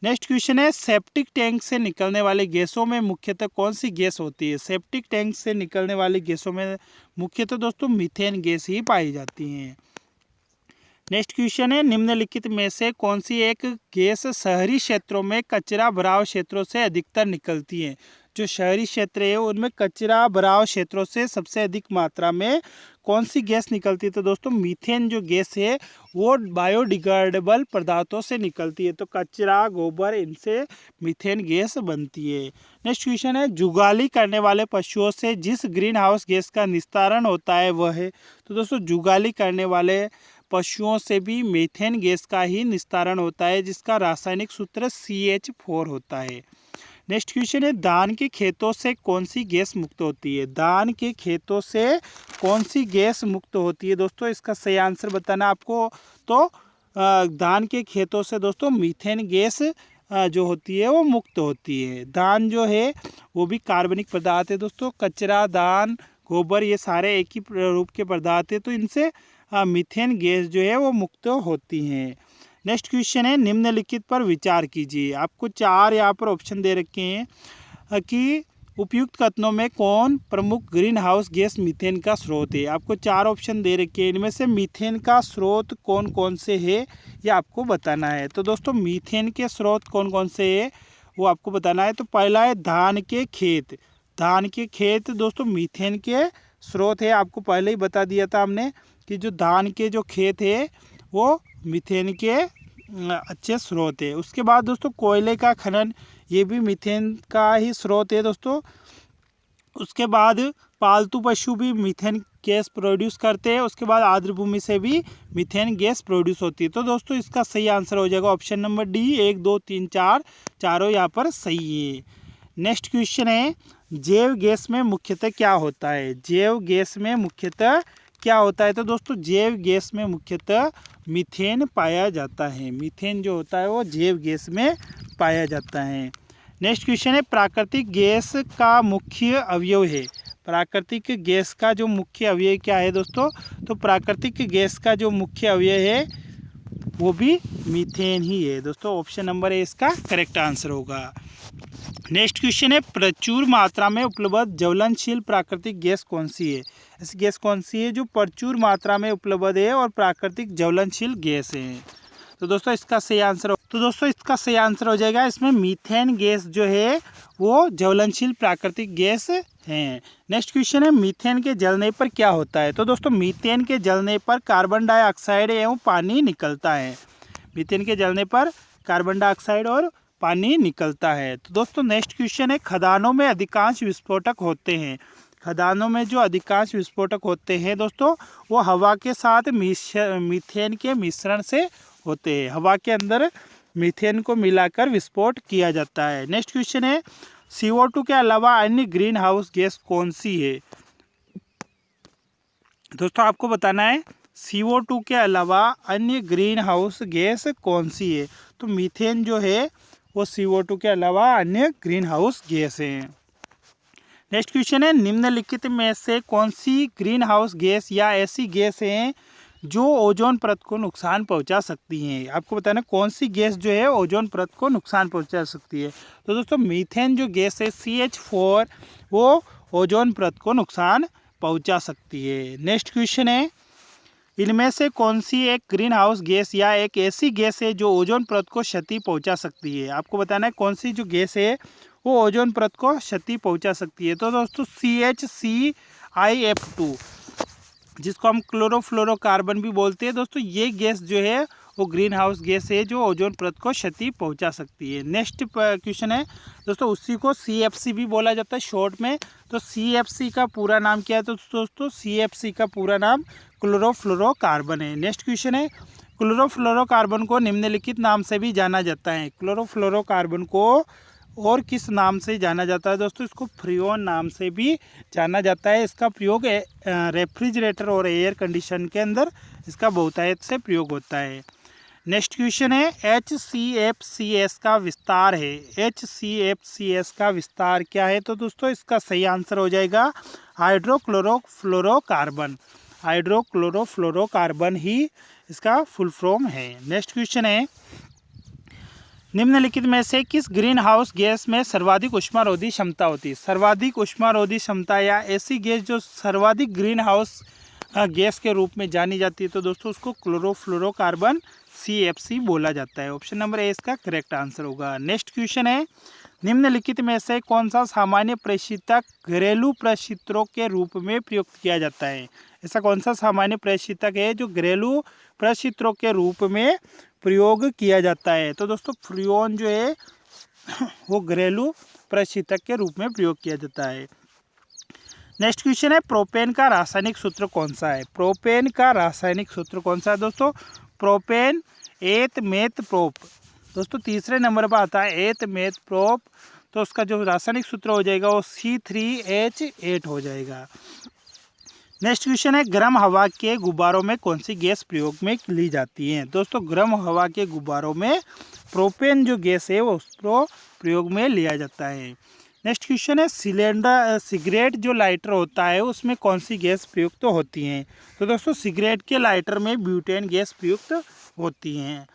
नेक्स्ट क्वेश्चन है सेप्टिक टैंक से निकलने वाली गैसों में मुख्यतः कौन सी गैस होती है। सेप्टिक टैंक से निकलने वाली गैसों में मुख्यतः दोस्तों मीथेन गैस ही पाई जाती हैं। नेक्स्ट क्वेश्चन है निम्नलिखित में से कौन सी एक गैस शहरी क्षेत्रों में कचरा भराव क्षेत्रों से अधिकतर निकलती है। जो शहरी क्षेत्र है उनमें कचरा भराव क्षेत्रों से सबसे अधिक मात्रा में कौन सी गैस निकलती है। तो दोस्तों मीथेन जो गैस है वो बायोडिग्रेडेबल पदार्थों से निकलती है। तो कचरा गोबर इनसे मीथेन गैस बनती है। नेक्स्ट क्वेश्चन है जुगाली करने वाले पशुओं से जिस ग्रीन हाउस गैस का निस्तारण होता है वह है। तो दोस्तों जुगाली करने वाले पशुओं से भी मीथेन गैस का ही निस्तारण होता है जिसका रासायनिक सूत्र CH4 होता है। नेक्स्ट क्वेश्चन है धान के खेतों से कौन सी गैस मुक्त होती है। धान के खेतों से कौन सी गैस मुक्त होती है दोस्तों, इसका सही आंसर बताना आपको। तो धान के खेतों से दोस्तों मीथेन गैस जो होती है वो मुक्त होती है। धान जो है वो भी कार्बनिक पदार्थ है दोस्तों। कचरा, धान, गोबर ये सारे एक ही रूप के पदार्थ है, तो इनसे मीथेन गैस जो है वो मुक्त होती हैं। नेक्स्ट क्वेश्चन है निम्नलिखित पर विचार कीजिए। आपको 4 यहाँ पर ऑप्शन दे रखे हैं कि उपयुक्त कथनों में कौन प्रमुख ग्रीन हाउस गैस मीथेन का स्रोत है। आपको 4 ऑप्शन दे रखे हैं, इनमें से मीथेन का स्रोत कौन कौन से है ये आपको बताना है। तो दोस्तों मीथेन के स्रोत कौन कौन से है वो आपको बताना है। तो पहला है धान के खेत। धान के खेत दोस्तों मीथेन के स्रोत है, आपको पहले ही बता दिया था हमने कि जो धान के जो खेत है वो मीथेन के अच्छे स्रोत है। उसके बाद दोस्तों कोयले का खनन, ये भी मीथेन का ही स्रोत है दोस्तों। उसके बाद पालतू पशु भी मीथेन गैस प्रोड्यूस करते हैं। उसके बाद आर्द्र भूमि से भी मीथेन गैस प्रोड्यूस होती है। तो दोस्तों इसका सही आंसर हो जाएगा ऑप्शन नंबर डी। 1, 2, 3, 4 चारों यहाँ पर सही है। नेक्स्ट क्वेश्चन है जैव गैस में मुख्यतः क्या होता है। जैव गैस में मुख्यतः क्या होता है। तो दोस्तों जैव गैस में मुख्यतः मीथेन पाया जाता है। मीथेन जो होता है वो जैव गैस में पाया जाता है। नेक्स्ट क्वेश्चन है प्राकृतिक गैस का मुख्य अवयव है। प्राकृतिक गैस का जो मुख्य अवयव क्या है दोस्तों, तो प्राकृतिक गैस का जो मुख्य अवयव है वो भी मीथेन ही है दोस्तों। ऑप्शन नंबर ए इसका करेक्ट आंसर होगा। नेक्स्ट क्वेश्चन है प्रचुर मात्रा में उपलब्ध ज्वलनशील प्राकृतिक गैस कौन सी है। ऐसी गैस कौन सी है जो प्रचुर मात्रा में उपलब्ध है और प्राकृतिक ज्वलनशील गैस है। तो दोस्तों इसका सही आंसर हो जाएगा इसमें मीथेन गैस जो है वो ज्वलनशील प्राकृतिक गैस है। नेक्स्ट क्वेश्चन है मीथेन के जलने पर क्या होता है। तो दोस्तों मीथेन के जलने पर कार्बन डाइऑक्साइड एवं पानी निकलता है। मीथेन के जलने पर कार्बन डाइऑक्साइड और पानी निकलता है। तो दोस्तों नेक्स्ट क्वेश्चन है खदानों में अधिकांश विस्फोटक होते हैं। खदानों में जो अधिकांश विस्फोटक होते हैं दोस्तों वो हवा के साथ मीथेन के मिश्रण से होते हैं। हवा के अंदर मीथेन को मिलाकर विस्फोट किया जाता है। नेक्स्ट क्वेश्चन है CO2 के अलावा अन्य ग्रीन हाउस गैस कौन सी है। दोस्तों आपको बताना है CO2 के अलावा अन्य ग्रीन हाउस गैस कौन सी है। तो मीथेन जो है वो CO2 के अलावा अन्य ग्रीन हाउस गैस है। नेक्स्ट क्वेश्चन है निम्नलिखित में से कौन सी ग्रीन हाउस गैस या ऐसी गैस है जो ओजोन परत को नुकसान पहुंचा सकती हैं। आपको बताना कौन सी गैस जो है ओजोन परत को नुकसान पहुंचा सकती है। तो दोस्तों मीथेन जो गैस है CH4 वो ओजोन परत को नुकसान पहुंचा सकती है। नेक्स्ट क्वेश्चन है इनमें से कौन सी एक ग्रीन हाउस गैस या एक ऐसी गैस है जो ओजोन परत को क्षति पहुंचा सकती है। आपको बताना है कौन सी जो गैस है वो ओजोन परत को क्षति पहुंचा सकती है। तो दोस्तों CH3IF2 जिसको हम क्लोरोफ्लोरोकार्बन भी बोलते हैं दोस्तों, ये गैस जो है वो ग्रीन हाउस गैस है जो ओजोन परत को क्षति पहुंचा सकती है। नेक्स्ट क्वेश्चन है दोस्तों उसी को CFC भी बोला जाता है शॉर्ट में। तो CFC का पूरा नाम क्या है। तो दोस्तों CFC का पूरा नाम क्लोरोफ्लोरोकार्बन है। नेक्स्ट क्वेश्चन है क्लोरोफ्लोरोकार्बन को निम्नलिखित नाम से भी जाना जाता है। क्लोरोफ्लोरोकार्बन को और किस नाम से जाना जाता है दोस्तों, इसको फ्रियोन नाम से भी जाना जाता है। इसका प्रयोग रेफ्रिजरेटर और एयर कंडीशन के अंदर इसका बहुतायत से प्रयोग होता है। नेक्स्ट क्वेश्चन है HCFCS का विस्तार है। HCFCS का विस्तार क्या है। तो दोस्तों इसका सही आंसर हो जाएगा हाइड्रोक्लोरोफ्लोरोकार्बन। हाइड्रोक्लोरोफ्लोरोकार्बन ही इसका फुल फॉर्म है। नेक्स्ट क्वेश्चन है निम्नलिखित में से किस ग्रीन हाउस गैस में सर्वाधिक ऊष्मारोधी क्षमता होती है। सर्वाधिक ऊष्मारोधी क्षमता या ऐसी गैस जो सर्वाधिक ग्रीन हाउस गैस के रूप में जानी जाती है तो दोस्तों उसको क्लोरोफ्लोरोकार्बन CFC बोला जाता है। ऑप्शन नंबर ए इसका करेक्ट आंसर होगा। नेक्स्ट क्वेश्चन है निम्नलिखित में से कौन सा सामान्य प्रशीतक घरेलू प्रशीतकों के रूप में प्रयुक्त किया जाता है। ऐसा कौन सा सामान्य प्रशीतक है जो घरेलू प्रशीतकों के रूप में प्रयोग किया जाता है। तो दोस्तों फ्रियोन जो है वो घरेलू प्रशीतक के रूप में प्रयोग किया जाता है। नेक्स्ट क्वेश्चन है प्रोपेन का रासायनिक सूत्र कौन सा है। प्रोपेन का रासायनिक सूत्र कौन सा है दोस्तों, प्रोपेन एथ मेथ प्रोप। दोस्तों तीसरे नंबर पर आता है एथ मेथ प्रोप। तो उसका जो रासायनिक सूत्र हो जाएगा वो C3H8 हो जाएगा। नेक्स्ट क्वेश्चन है, गर्म हवा के गुब्बारों में कौन सी गैस प्रयोग में ली जाती है? दोस्तों गर्म हवा के गुब्बारों में प्रोपेन जो गैस है वो उसको प्रयोग में लिया जाता है। नेक्स्ट क्वेश्चन है, सिगरेट जो लाइटर होता है उसमें कौन सी गैस प्रयुक्त होती है? तो दोस्तों सिगरेट के लाइटर में ब्यूटेन गैस प्रयुक्त होती है।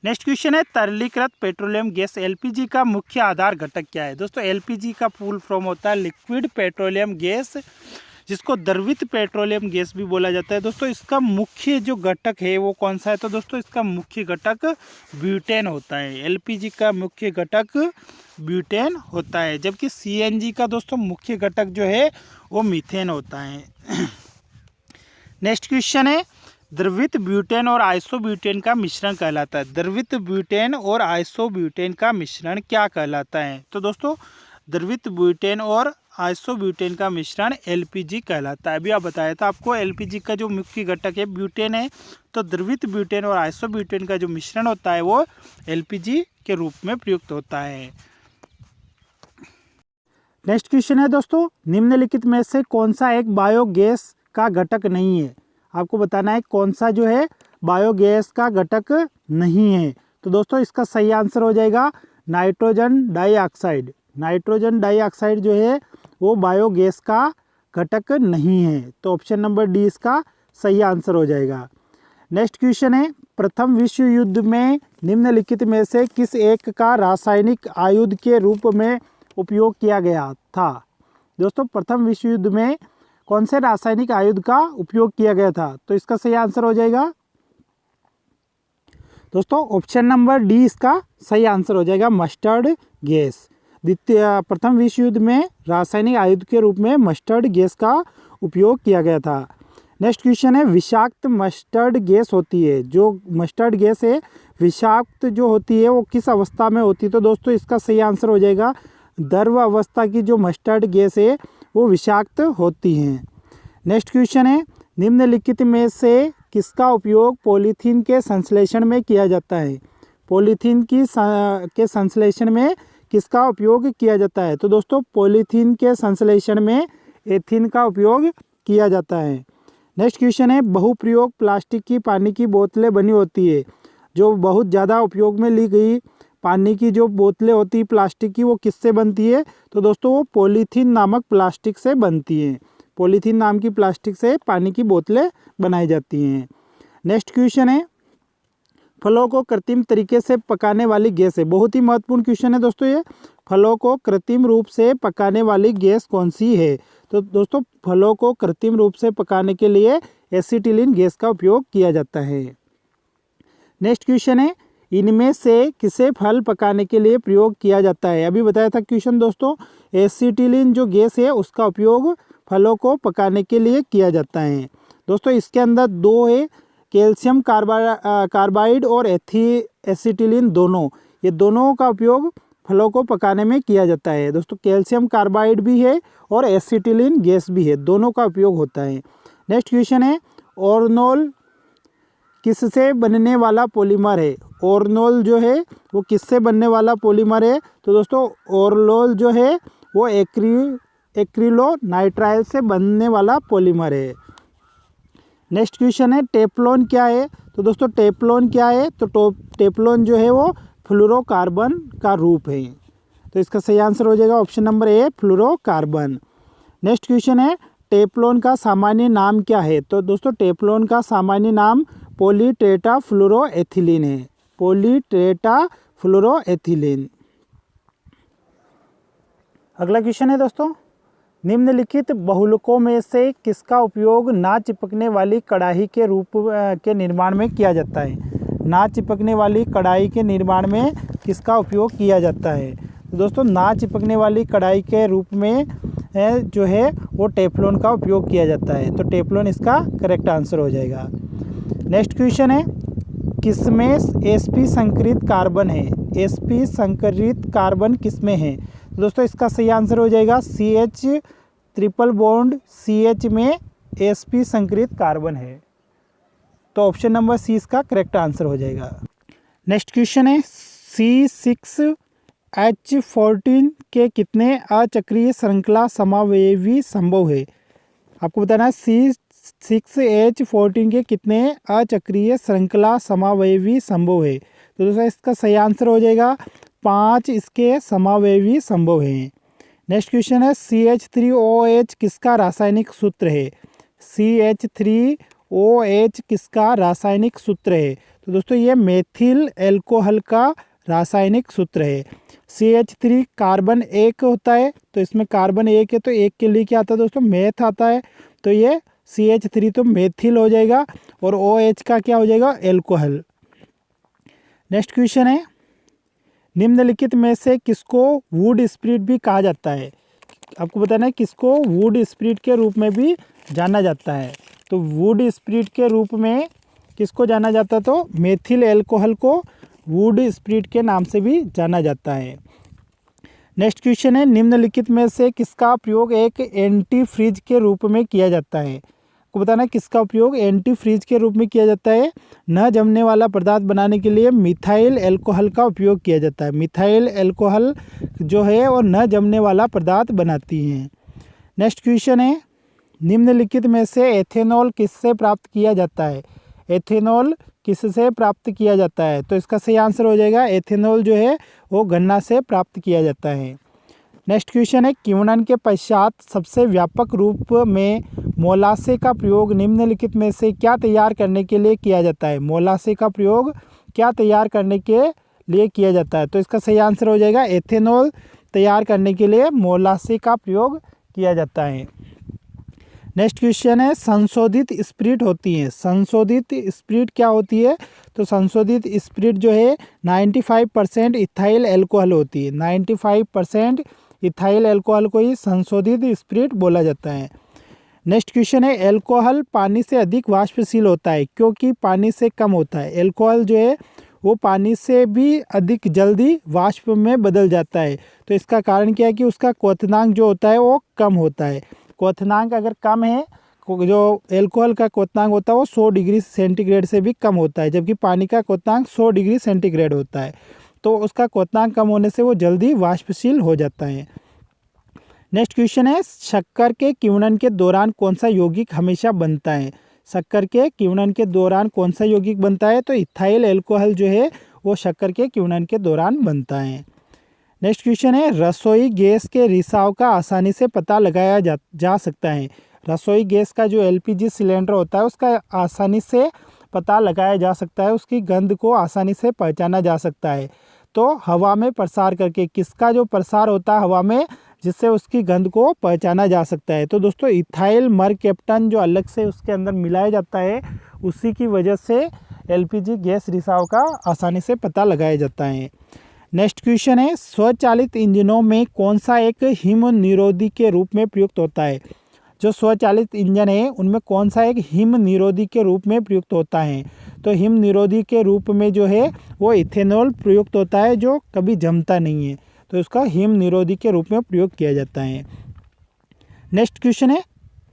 नेक्स्ट क्वेश्चन है, तरलीकृत पेट्रोलियम गैस एलपीजी का मुख्य आधार घटक क्या है? दोस्तों एलपीजी का फुल फॉर्म होता है लिक्विड पेट्रोलियम गैस, जिसको द्रवित पेट्रोलियम गैस भी बोला जाता है। दोस्तों इसका मुख्य जो घटक है वो कौन सा है? तो दोस्तों इसका मुख्य घटक ब्यूटेन होता है। एलपीजी का मुख्य घटक ब्यूटेन होता है, जबकि सीएनजी का दोस्तों मुख्य घटक जो है वो मीथेन होता है। नेक्स्ट क्वेश्चन है, द्रवित ब्यूटेन और आइसोब्यूटेन का मिश्रण कहलाता है। द्रवित ब्यूटेन और आइसोब्यूटेन का मिश्रण क्या कहलाता है? तो दोस्तों द्रवित ब्यूटेन और आइसोब्यूटेन का मिश्रण एलपीजी कहलाता है। अभी आप बताया था आपको एलपीजी का जो मुख्य घटक है ब्यूटेन है, तो द्रवित ब्यूटेन और आइसोब्यूटेन का जो मिश्रण होता है वो एलपीजी के रूप में प्रयुक्त होता है। नेक्स्ट क्वेश्चन है दोस्तों, निम्नलिखित में से कौन सा एक बायोगैस का घटक नहीं है? आपको बताना है कौन सा जो है बायोगैस का घटक नहीं है। तो दोस्तों इसका सही आंसर हो जाएगा नाइट्रोजन डाइऑक्साइड। नाइट्रोजन डाइऑक्साइड जो है वो बायोगैस का घटक नहीं है, तो ऑप्शन नंबर डी इसका सही आंसर हो जाएगा। नेक्स्ट क्वेश्चन है, प्रथम विश्व युद्ध में निम्नलिखित में से किस एक का रासायनिक आयुध के रूप में उपयोग किया गया था? दोस्तों प्रथम विश्व युद्ध में कौन से रासायनिक आयुध का उपयोग किया गया था? तो इसका सही आंसर हो जाएगा दोस्तों ऑप्शन नंबर डी इसका सही आंसर हो जाएगा, मस्टर्ड गैस। प्रथम विश्व युद्ध में रासायनिक आयुध के रूप में मस्टर्ड गैस का उपयोग किया गया था। नेक्स्ट क्वेश्चन है, विषाक्त मस्टर्ड गैस होती है, जो मस्टर्ड गैस है विषाक्त जो होती है वो किस अवस्था में होती है? तो दोस्तों इसका सही आंसर हो जाएगा द्रव अवस्था की जो मस्टर्ड गैस है वो विषाक्त होती हैं। नेक्स्ट क्वेश्चन है, निम्नलिखित में से किसका उपयोग पॉलीथीन के संश्लेषण में किया जाता है? पॉलीथीन के संश्लेषण में किसका उपयोग किया जाता है? तो दोस्तों पॉलीथीन के संश्लेषण में एथीन का उपयोग किया जाता है। नेक्स्ट क्वेश्चन है, बहुप्रयोग प्लास्टिक की पानी की बोतलें बनी होती है, जो बहुत ज़्यादा उपयोग में ली गई पानी की जो बोतलें होती है प्लास्टिक की वो किससे बनती है? तो दोस्तों वो पॉलीथीन नामक प्लास्टिक से बनती हैं। पॉलीथीन नाम की प्लास्टिक से पानी की बोतलें बनाई जाती हैं। नेक्स्ट क्वेश्चन है, फलों को कृत्रिम तरीके से पकाने वाली गैस है। बहुत ही महत्वपूर्ण क्वेश्चन है दोस्तों ये, फलों को कृत्रिम रूप से पकाने वाली गैस कौन सी है? तो दोस्तों फलों को कृत्रिम रूप से पकाने के लिए एसिटिलीन गैस का उपयोग किया जाता है। नेक्स्ट क्वेश्चन है, इनमें से किसे फल पकाने के लिए प्रयोग किया जाता है? अभी बताया था क्वेश्चन दोस्तों, एसिटिलीन जो गैस है उसका उपयोग फलों को पकाने के लिए किया जाता है। दोस्तों इसके अंदर दो है, कैल्शियम कार्बाइड और एसिटिलीन दोनों, ये दोनों का उपयोग फलों को पकाने में किया जाता है। दोस्तों कैल्शियम कार्बाइड भी है और एसिटिलीन गैस भी है, दोनों का उपयोग होता है। नेक्स्ट क्वेश्चन है, ओरनोल किससे बनने वाला पॉलीमर है? ओरनोल जो है वो किससे बनने वाला पॉलीमर है? तो दोस्तों ओरनोल जो है वो एक्रिलोनाइट्राइल से बनने वाला पॉलीमर है। नेक्स्ट क्वेश्चन है, टेफ्लॉन क्या है? तो दोस्तों टेफ्लॉन क्या है? तो टेफ्लॉन जो है वो फ्लोरोकार्बन का रूप है, तो इसका सही आंसर हो जाएगा option number A, fluorocarbon. Next question है, टेफ्लॉन का सामान्य नाम क्या है? तो दोस्तों टेफ्लॉन का सामान्य नाम पॉलीटेट्राफ्लोरोएथिलीन है, पॉलीटेट्राफ्लोरोएथिलीन। अगला क्वेश्चन है दोस्तों, निम्नलिखित बहुलकों में से किसका उपयोग ना चिपकने वाली कढ़ाई के रूप के निर्माण में किया जाता है? ना चिपकने वाली कढ़ाई के निर्माण में किसका उपयोग किया जाता है? तो दोस्तों ना चिपकने वाली कढ़ाई के रूप में जो है वो टेफ्लॉन का उपयोग किया जाता है, तो टेफ्लॉन इसका करेक्ट आंसर हो जाएगा। नेक्स्ट क्वेश्चन है, किसमें sp संकरित कार्बन है? sp संकरित कार्बन किसमें है? तो दोस्तों इसका सही आंसर हो जाएगा CH ट्रिपल बॉन्ड CH में sp संकरित कार्बन है, तो ऑप्शन नंबर सी इसका करेक्ट आंसर हो जाएगा। नेक्स्ट क्वेश्चन है, C6 H14 के कितने अचक्रीय श्रृंखला समावेवी संभव है? आपको बताना है C6H14 के कितने अचक्रीय श्रृंखला समावेवी संभव है। तो दोस्तों इसका सही आंसर हो जाएगा 5 इसके समावेवी संभव हैं। नेक्स्ट क्वेश्चन है CH3OH किसका रासायनिक सूत्र है? CH3OH किसका रासायनिक सूत्र है? तो दोस्तों ये मेथिल एल्कोहल का रासायनिक सूत्र है। CH3 कार्बन एक होता है, तो इसमें कार्बन एक है तो एक के लिए क्या आता है दोस्तों? मेथ आता है, तो ये CH3 तो मेथिल हो जाएगा और OH का क्या हो जाएगा? एल्कोहल। नेक्स्ट क्वेश्चन है निम्नलिखित में से किसको वुड स्प्रिट भी कहा जाता है? आपको बताना है किसको वुड स्प्रिट के रूप में भी जाना जाता है। तो वुड स्प्रिट के रूप में किसको जाना जाता है? तो मेथिल एल्कोहल को वुड स्प्रिट के नाम से भी जाना जाता है। नेक्स्ट क्वेश्चन है निम्नलिखित में से किसका प्रयोग एक एंटी फ्रीज के रूप में किया जाता है? आपको बताना है किसका उपयोग एंटी फ्रीज के रूप में किया जाता है? न जमने वाला पदार्थ बनाने के लिए मिथाइल एल्कोहल का उपयोग किया जाता है। मिथाइल एल्कोहल जो है वो न जमने वाला पदार्थ बनाती हैं। नेक्स्ट क्वेश्चन है निम्नलिखित में से एथेनॉल किससे प्राप्त किया जाता है? एथेनॉल किससे प्राप्त किया जाता है? तो इसका सही आंसर हो जाएगा एथेनॉल जो है वो गन्ना से प्राप्त किया जाता है। नेक्स्ट क्वेश्चन है किण्वन के पश्चात सबसे व्यापक रूप में मोलासे का प्रयोग निम्नलिखित में से क्या तैयार करने के लिए किया जाता है? मोलासे का प्रयोग क्या तैयार करने के लिए किया जाता है? तो इसका सही आंसर हो जाएगा एथेनॉल तैयार करने के लिए मोलासे का प्रयोग किया जाता है। नेक्स्ट क्वेश्चन है संशोधित स्पिरिट होती है। संशोधित स्पिरिट क्या होती है? तो संशोधित स्पिरिट जो है 95% इथाइल एल्कोहल होती है। 95% इथाइल एल्कोहल को ही संशोधित स्पिरिट बोला जाता है। नेक्स्ट क्वेश्चन है एल्कोहल पानी से अधिक वाष्पशील होता है क्योंकि पानी से कम होता है। एल्कोहल जो है वो पानी से भी अधिक जल्दी वाष्प में बदल जाता है। तो इसका कारण क्या है कि उसका क्वथनांक जो होता है वो कम होता है। क्वथनांक अगर कम है, जो एल्कोहल का क्वथनांक होता है वो 100 डिग्री सेंटीग्रेड से भी कम होता है, जबकि पानी का क्वथनांक 100 डिग्री सेंटीग्रेड होता है। तो उसका क्वथनांक कम होने से वो जल्दी वाष्पशील हो जाता है। नेक्स्ट क्वेश्चन है शक्कर के किण्वन के दौरान कौन सा यौगिक हमेशा बनता है? शक्कर के किण्वन के दौरान कौन सा यौगिक बनता है? तो इथाइल एल्कोहल जो है वो शक्कर के किण्वन के दौरान बनता है। नेक्स्ट क्वेश्चन है रसोई गैस के रिसाव का आसानी से पता लगाया जा सकता है। रसोई गैस का जो LPG सिलेंडर होता है उसका आसानी से पता लगाया जा सकता है, उसकी गंध को आसानी से पहचाना जा सकता है। तो हवा में प्रसार करके, किसका जो प्रसार होता है हवा में, जिससे उसकी गंध को पहचाना जा सकता है। तो दोस्तों इथाइल मरकेप्टन जो अलग से उसके अंदर मिलाया जाता है उसी की वजह से LPG गैस रिसाव का आसानी से पता लगाया जाता है। नेक्स्ट क्वेश्चन है स्वचालित इंजनों में कौन सा एक हिम निरोधी के रूप में प्रयुक्त होता है? जो स्वचालित इंजन है उनमें कौन सा एक हिम निरोधी के रूप में प्रयुक्त होता है? तो हिम निरोधी के रूप में जो है वो इथेनॉल प्रयुक्त होता है जो कभी जमता नहीं है, तो इसका हिम निरोधी के रूप में प्रयोग किया जाता है। नेक्स्ट क्वेश्चन है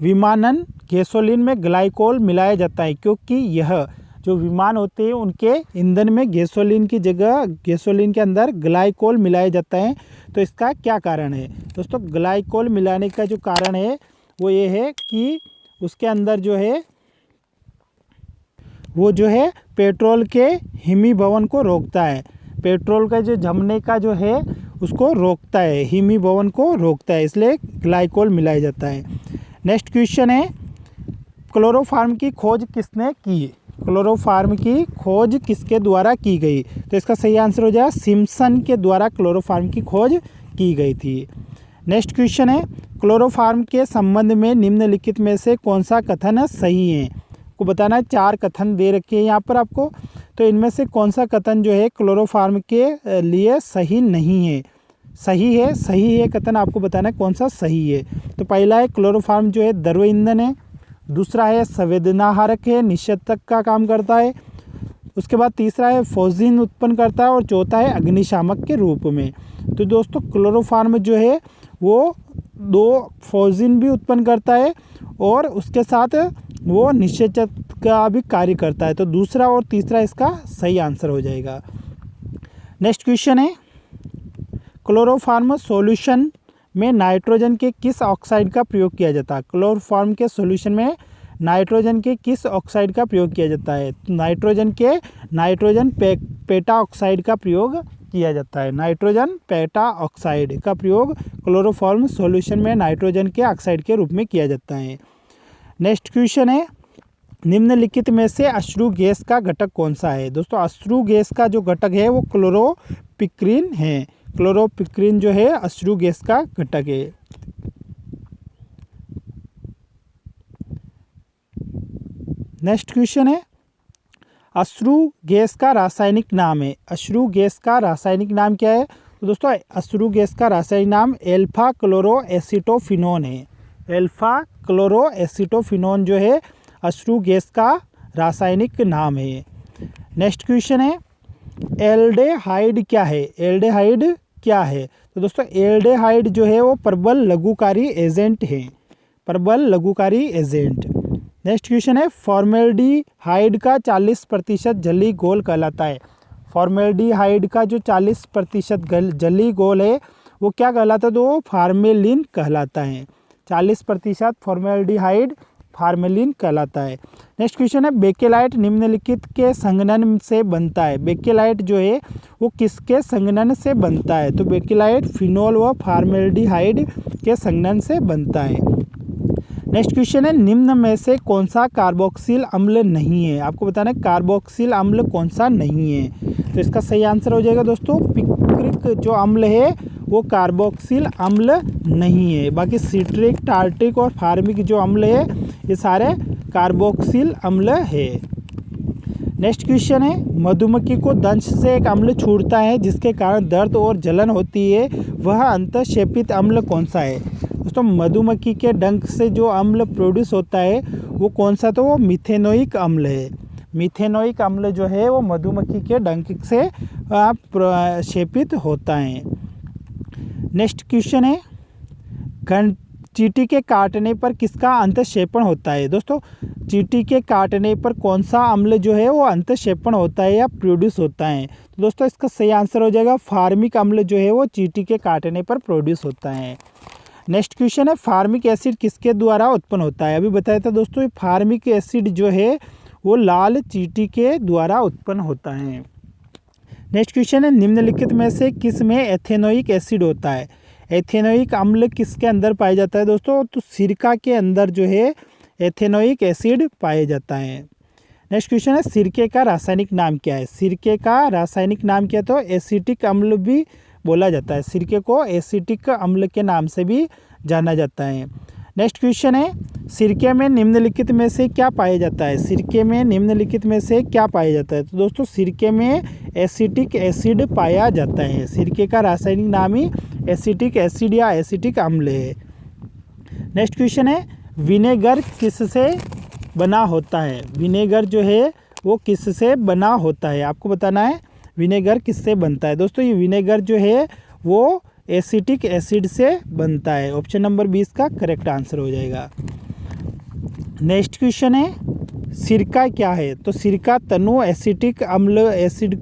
विमानन गैसोलीन में ग्लाइकोल मिलाया जाता है क्योंकि यह जो विमान होते हैं उनके ईंधन में गैसोलीन की जगह गैसोलीन के अंदर ग्लाइकोल मिलाया जाता है। तो इसका क्या कारण है? दोस्तों ग्लाइकोल मिलाने का जो कारण है वो ये है कि उसके अंदर जो है वो जो है पेट्रोल के हिमीभवन को रोकता है। पेट्रोल का जो जमने का जो है उसको रोकता है, हिमीभवन को रोकता है, इसलिए ग्लाइकोल मिलाया जाता है। नेक्स्ट क्वेश्चन है क्लोरोफार्म की खोज किसने की? क्लोरोफार्म की खोज किसके द्वारा की गई? तो इसका सही आंसर हो जाएगा सिम्पसन के द्वारा क्लोरोफार्म की खोज की गई थी। नेक्स्ट क्वेश्चन है क्लोरोफार्म के संबंध में निम्नलिखित में से कौन सा कथन सही है? को बताना है, 4 कथन दे रखे हैं यहाँ पर आपको, तो इनमें से कौन सा कथन जो है क्लोरोफार्म के लिए सही नहीं है? सही है कथन आपको बताना है कौन सा सही है। तो पहला है क्लोरोफार्म जो है द्रव ईंधन है, दूसरा है संवेदनाहारक है, निषेधक का काम करता है, उसके बाद तीसरा है फॉजिन उत्पन्न करता है और चौथा है अग्निशामक के रूप में। तो दोस्तों क्लोरोफार्म जो है वो 2 फॉजिन भी उत्पन्न करता है और उसके साथ वो निषेचक का भी कार्य करता है। तो दूसरा और तीसरा इसका सही आंसर हो जाएगा। नेक्स्ट क्वेश्चन है क्लोरोफॉर्म सॉल्यूशन में नाइट्रोजन के किस ऑक्साइड का प्रयोग किया जाता है? क्लोरोफॉर्म के सॉल्यूशन में नाइट्रोजन के किस ऑक्साइड का प्रयोग किया जाता है? नाइट्रोजन पेटा ऑक्साइड का प्रयोग किया जाता है। नाइट्रोजन पेटा ऑक्साइड का प्रयोग क्लोरोफॉर्म सॉल्यूशन में नाइट्रोजन के ऑक्साइड के रूप में किया जाता है। नेक्स्ट क्वेश्चन है, निम्नलिखित में से अश्रु गैस का घटक कौन सा है? दोस्तों अश्रु गैस का जो घटक है वो क्लोरोपिक्रीन है। क्लोरोपिक्रीन जो है अश्रु गैस का घटक है। नेक्स्ट क्वेश्चन है, अश्रु गैस का रासायनिक नाम है। अश्रु गैस का रासायनिक नाम क्या है? तो दोस्तों अश्रु गैस का रासायनिक नाम एल्फा क्लोरोएसिटोफिनोन है। एल्फा क्लोरोएसिटोफिनोन जो है अश्रु गैस का रासायनिक नाम है। नेक्स्ट क्वेश्चन है, एल्डेहाइड क्या है? एल्डेहाइड क्या है? तो दोस्तों एल्डेहाइड जो है वो प्रबल लघुकारी एजेंट है। प्रबल लघुकारी एजेंट। नेक्स्ट क्वेश्चन है, फॉर्मेल्डिहाइड का 40% जली घोल कहलाता है। फॉर्मेल्डिहाइड का जो 40% जली घोल है वो क्या कहलाता है? तो वो फार्मेलिन कहलाता है। 40% फॉर्मेल्डिहाइड फार्मेलिन कहलाता है। नेक्स्ट क्वेश्चन है, बेकेलाइट निम्नलिखित के संघनन से बनता है। बेकेलाइट जो है वो किसके संघनन से बनता है? तो बेकेलाइट फिनोल व फॉर्मेल्डिहाइड के संघनन से बनता है। नेक्स्ट क्वेश्चन है, निम्न में से कौन सा कार्बोक्सिल अम्ल नहीं है? आपको बताना है कार्बोक्सिल अम्ल कौन सा नहीं है। तो इसका सही आंसर हो जाएगा दोस्तों पिक्रिक जो अम्ल है वो कार्बोक्सिल अम्ल नहीं है। बाकी सिट्रिक, टार्टिक और फार्मिक जो अम्ल है ये सारे कार्बोक्सिल अम्ल है। नेक्स्ट क्वेश्चन है, मधुमक्खी को दंश से एक अम्ल छूटता है जिसके कारण दर्द और जलन होती है, वह अंतःक्षेपित अम्ल कौन सा है? दोस्तों मधुमक्खी के डंक से जो अम्ल प्रोड्यूस होता है वो कौन सा? तो वो मिथेनोइक अम्ल है। मिथेनोइक अम्ल जो है वो मधुमक्खी के डंक से क्षेपित होता है। नेक्स्ट क्वेश्चन है, चींटी के काटने पर किसका अंतःक्षेपण होता है? दोस्तों चींटी के काटने पर कौन सा अम्ल जो है वो अंतःक्षेपण होता है या प्रोड्यूस होता है? तो दोस्तों इसका सही आंसर हो जाएगा फार्मिक अम्ल जो है वो चींटी के काटने पर प्रोड्यूस होता है। नेक्स्ट क्वेश्चन है, फार्मिक एसिड किसके द्वारा उत्पन्न होता है? अभी बताया था दोस्तों फार्मिक एसिड जो है वो लाल चींटी के द्वारा उत्पन्न होता है। नेक्स्ट क्वेश्चन है, निम्नलिखित में से किस में एथेनोइक एसिड होता है? एथेनोइक अम्ल किसके अंदर पाया जाता है दोस्तों? तो सिरका के अंदर जो है एथेनोइक एसिड पाया जाता है। नेक्स्ट क्वेश्चन है, सिरके का रासायनिक नाम क्या है? सिरके का रासायनिक नाम क्या है? तो एसिटिक अम्ल भी बोला जाता है। सिरके को एसिटिक अम्ल के नाम से भी जाना जाता है। नेक्स्ट क्वेश्चन है, सिरके में निम्नलिखित में से क्या पाया जाता है? सिरके में निम्नलिखित में से क्या पाया जाता है? तो दोस्तों सिरके में एसिटिक एसिड पाया जाता है। सिरके का रासायनिक नाम ही एसिटिक एसिड या एसिटिक अम्ल है। नेक्स्ट क्वेश्चन है, विनेगर किससे बना होता है? विनेगर जो है वो किससे बना होता है? आपको बताना है विनेगर किससे बनता है। दोस्तों ये विनेगर जो है वो एसिटिक एसिड से बनता है। ऑप्शन नंबर 20 का करेक्ट आंसर हो जाएगा। नेक्स्ट क्वेश्चन है, सिरका क्या है? तो सिरका तनु एसिटिक अम्ल एसिड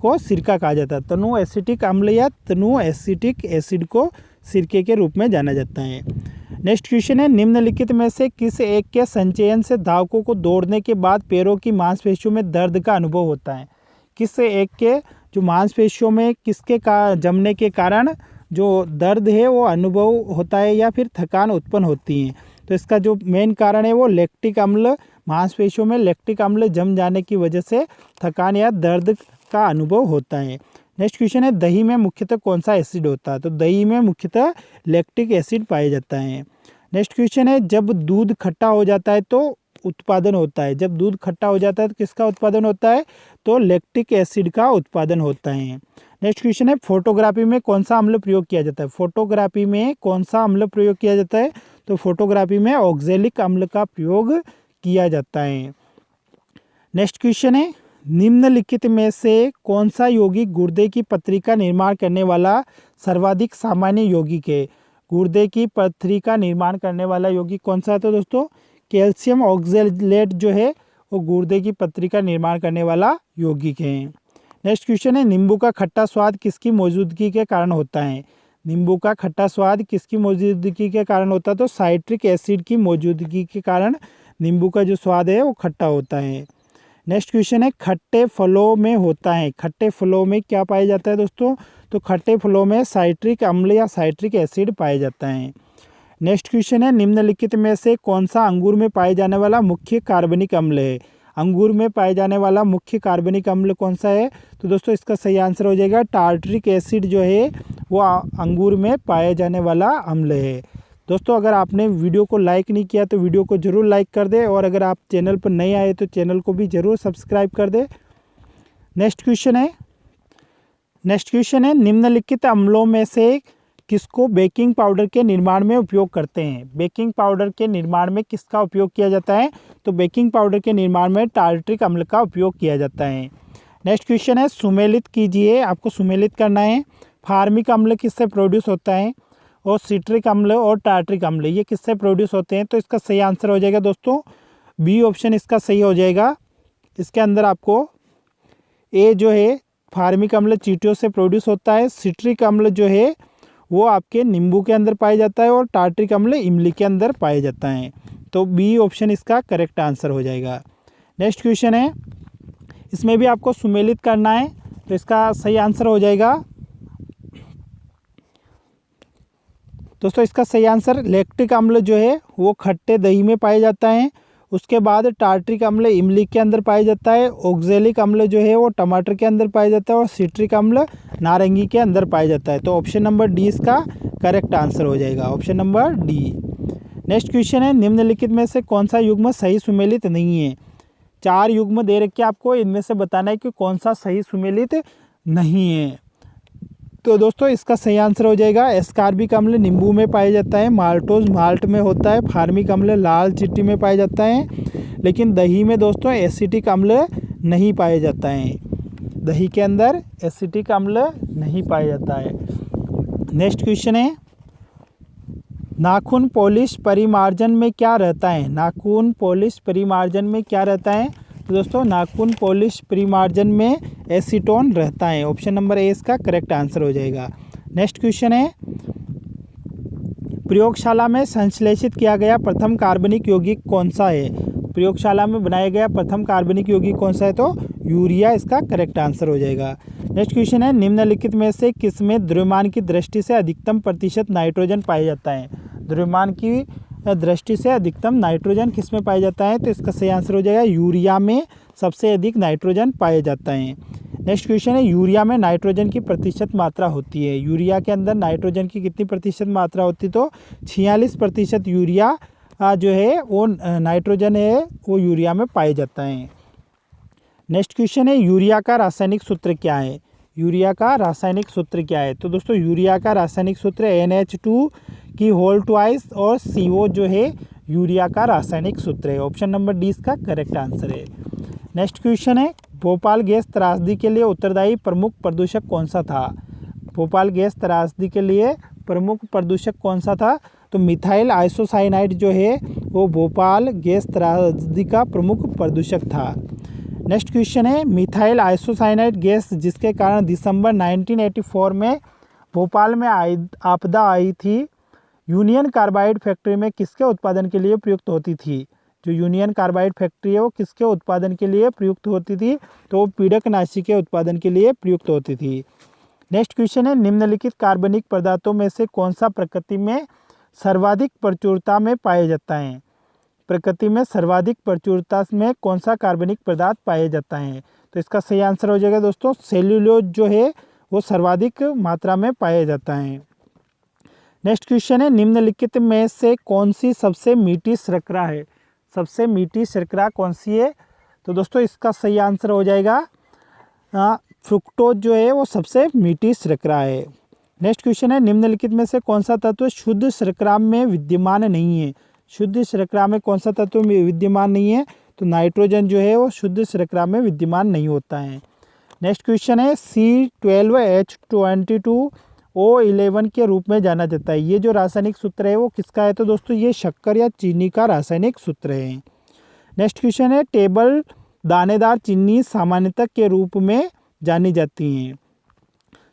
को सिरका कहा जाता है। तनु एसिटिक अम्ल या तनु एसिटिक एसिड को सिरके के रूप में जाना जाता है। नेक्स्ट क्वेश्चन है, निम्नलिखित में से किस एक के संचयन से धावकों को दौड़ने के बाद पैरों की मांसपेशियों में दर्द का अनुभव होता है? किस एक के जो मांसपेशियों में किसके का जमने के कारण जो दर्द है वो अनुभव होता है या फिर थकान उत्पन्न होती है? तो इसका जो मेन कारण है वो लैक्टिक अम्ल, मांसपेशियों में लैक्टिक अम्ल जम जाने की वजह से थकान या दर्द का अनुभव होता है। नेक्स्ट क्वेश्चन है, दही में मुख्यतः कौन सा एसिड होता है? तो दही में मुख्यतः लैक्टिक एसिड पाया जाता है। नेक्स्ट क्वेश्चन है, जब दूध खट्टा हो जाता है तो उत्पादन होता है। जब दूध खट्टा हो जाता है तो किसका उत्पादन होता है? तो लैक्टिक एसिड का उत्पादन होता है। नेक्स्ट क्वेश्चन है, फोटोग्राफी में कौन सा अम्ल प्रयोग किया जाता है? फोटोग्राफी में कौन सा अम्ल प्रयोग किया जाता है? तो फोटोग्राफी में ऑक्जेलिक अम्ल का प्रयोग किया जाता है। नेक्स्ट क्वेश्चन है, निम्नलिखित में से कौन सा यौगिक गुर्दे की पथरी का निर्माण करने वाला सर्वाधिक सामान्य यौगिक है? गुर्दे की पथरी का निर्माण करने वाला यौगिक कौन सा है? तो दोस्तों कैल्शियम ऑक्जेलेट जो है वो गुर्दे की पथरी का निर्माण करने वाला यौगिक है। नेक्स्ट क्वेश्चन है, नींबू का खट्टा स्वाद किसकी मौजूदगी के कारण होता है? नींबू का खट्टा स्वाद किसकी मौजूदगी के कारण होता है? तो साइट्रिक एसिड की मौजूदगी के कारण नींबू का जो स्वाद है वो खट्टा होता है। नेक्स्ट क्वेश्चन है, खट्टे फलों में होता है, खट्टे फलों में क्या पाया जाता है दोस्तों? तो खट्टे फलों में साइट्रिक अम्ल या साइट्रिक एसिड पाया जाता है। नेक्स्ट क्वेश्चन है, निम्नलिखित में से कौन सा अंगूर में पाए जाने वाला मुख्य कार्बनिक अम्ल है? अंगूर में पाए जाने वाला मुख्य कार्बनिक अम्ल कौन सा है? तो दोस्तों इसका सही आंसर हो जाएगा टार्टरिक एसिड जो है वो अंगूर में पाया जाने वाला अम्ल है। दोस्तों अगर आपने वीडियो को लाइक नहीं किया तो वीडियो को ज़रूर लाइक कर दे, और अगर आप चैनल पर नए आए तो चैनल को भी ज़रूर सब्सक्राइब कर दे। नेक्स्ट क्वेश्चन है, निम्नलिखित अम्लों में से किसको बेकिंग पाउडर के निर्माण में उपयोग करते हैं? बेकिंग पाउडर के निर्माण में किसका उपयोग किया जाता है? तो बेकिंग पाउडर के निर्माण में टार्टरिक अम्ल का उपयोग किया जाता है। नेक्स्ट क्वेश्चन है, सुमेलित कीजिए, आपको सुमेलित करना है। फार्मिक अम्ल किससे प्रोड्यूस होता है? और सिट्रिक अम्ल और टार्टरिक अम्ल ये किससे प्रोड्यूस होते हैं? तो इसका सही आंसर हो जाएगा दोस्तों बी ऑप्शन इसका सही हो जाएगा। इसके अंदर आपको ए जो है फार्मिक अम्ल चींटियों से प्रोड्यूस होता है, सिट्रिक अम्ल जो है वो आपके नींबू के अंदर पाया जाता है, और टार्टरिक अम्ल इमली के अंदर पाया जाता है। तो बी ऑप्शन इसका करेक्ट आंसर हो जाएगा। नेक्स्ट क्वेश्चन है, इसमें भी आपको सुमेलित करना है, तो इसका सही आंसर हो जाएगा दोस्तों इसका सही आंसर लैक्टिक अम्ल जो है वो खट्टे दही में पाया जाता है। उसके बाद टार्टरिक अम्ल इमली के अंदर पाया जाता है, ऑक्जेलिक अम्ल जो है वो टमाटर के अंदर पाया जाता है, और सिट्रिक अम्ल नारंगी के अंदर पाया जाता है। तो ऑप्शन नंबर डी इसका करेक्ट आंसर हो जाएगा, option number D. Next question है, निम्नलिखित में से कौन सा युग्म सही सुमेलित नहीं है? 4 युग्म दे रखे आपको, इनमें से बताना है कि कौन सा सही सुमेलित नहीं है। तो दोस्तों इसका सही आंसर हो जाएगा एस्कार्बिक अम्ल नींबू में पाया जाता है, माल्टोज माल्ट में होता है, फार्मिक अम्ल लाल चिट्टी में पाया जाता है, लेकिन दही में दोस्तों एसिटिक अम्ल नहीं पाया जाता है। दही के अंदर एसिटिक अम्ल नहीं पाया जाता है। नेक्स्ट क्वेश्चन है, नाखून पॉलिश परिमार्जन में क्या रहता है? नाखून पॉलिश परिमार्जन में क्या रहता है? तो दोस्तों नाखून पॉलिश परिमार्जन में एसीटोन रहता है, ऑप्शन नंबर ए इसका करेक्ट आंसर हो जाएगा। नेक्स्ट क्वेश्चन है, प्रयोगशाला में संश्लेषित किया गया प्रथम कार्बनिक यौगिक कौन सा है? प्रयोगशाला में बनाया गया प्रथम कार्बनिक यौगिक कौन सा है? तो यूरिया इसका करेक्ट आंसर हो जाएगा। नेक्स्ट क्वेश्चन है, निम्नलिखित में से किसमें द्रव्यमान की दृष्टि से अधिकतम प्रतिशत नाइट्रोजन पाया जाता है? द्रव्यमान की दृष्टि से अधिकतम नाइट्रोजन किस में पाया जाता है? तो इसका सही आंसर हो जाएगा यूरिया में सबसे अधिक नाइट्रोजन पाया जाता है। नेक्स्ट क्वेश्चन है, यूरिया में नाइट्रोजन की प्रतिशत मात्रा होती है। यूरिया के अंदर नाइट्रोजन की कितनी प्रतिशत मात्रा होती है? तो 46% यूरिया जो है वो नाइट्रोजन है वो यूरिया में पाया जाता है। नेक्स्ट क्वेश्चन है, यूरिया का रासायनिक सूत्र क्या है? यूरिया का रासायनिक सूत्र क्या है? तो दोस्तों यूरिया का रासायनिक सूत्र NH2 की होल ट्वाइस और CO जो है यूरिया का रासायनिक सूत्र है, ऑप्शन नंबर डी इसका करेक्ट आंसर है। नेक्स्ट क्वेश्चन है, भोपाल गैस त्रासदी के लिए उत्तरदायी प्रमुख प्रदूषक कौन सा था? भोपाल गैस त्रासदी के लिए प्रमुख प्रदूषक कौन सा था? तो मिथाइल आइसोसाइनाइड जो है वो भोपाल गैस त्रासदी का प्रमुख प्रदूषक था। नेक्स्ट क्वेश्चन है, मिथाइल आइसोसाइनाइड गैस जिसके कारण दिसंबर 1984 में भोपाल में आपदा आई थी, यूनियन कार्बाइड फैक्ट्री में किसके उत्पादन के लिए प्रयुक्त होती थी? जो यूनियन कार्बाइड फैक्ट्री है वो किसके उत्पादन के लिए प्रयुक्त होती थी? तो वो पीड़कनाशी के उत्पादन के लिए प्रयुक्त होती थी। नेक्स्ट क्वेश्चन है, निम्नलिखित कार्बनिक पदार्थों में से कौन सा प्रकृति में सर्वाधिक प्रचुरता में पाया जाता है? प्रकृति में सर्वाधिक प्रचुरता में कौन सा कार्बनिक पदार्थ पाया जाता है? तो इसका सही आंसर हो जाएगा दोस्तों सेल्यूलोज जो है वो सर्वाधिक मात्रा में पाया जाता है। नेक्स्ट क्वेश्चन है, निम्नलिखित में से कौन सी सबसे मीठी शर्करा है? सबसे मीठी शर्करा कौन सी है? तो दोस्तों इसका सही आंसर हो जाएगा फ्रुक्टोज जो है वो सबसे मीठी शर्करा है। नेक्स्ट क्वेश्चन है, निम्नलिखित में से कौन सा तत्व शुद्ध शर्करा में विद्यमान नहीं है? शुद्ध शर्करा में कौन सा तत्व विद्यमान नहीं है? तो नाइट्रोजन जो है वो शुद्ध शर्करा में विद्यमान नहीं होता है। नेक्स्ट क्वेश्चन है, C12H22O11 के रूप में जाना जाता है। ये जो रासायनिक सूत्र है वो किसका है? तो दोस्तों ये शक्कर या चीनी का रासायनिक सूत्र है। नेक्स्ट क्वेश्चन है, टेबल दानेदार चीनी सामान्यतः के रूप में जानी जाती हैं।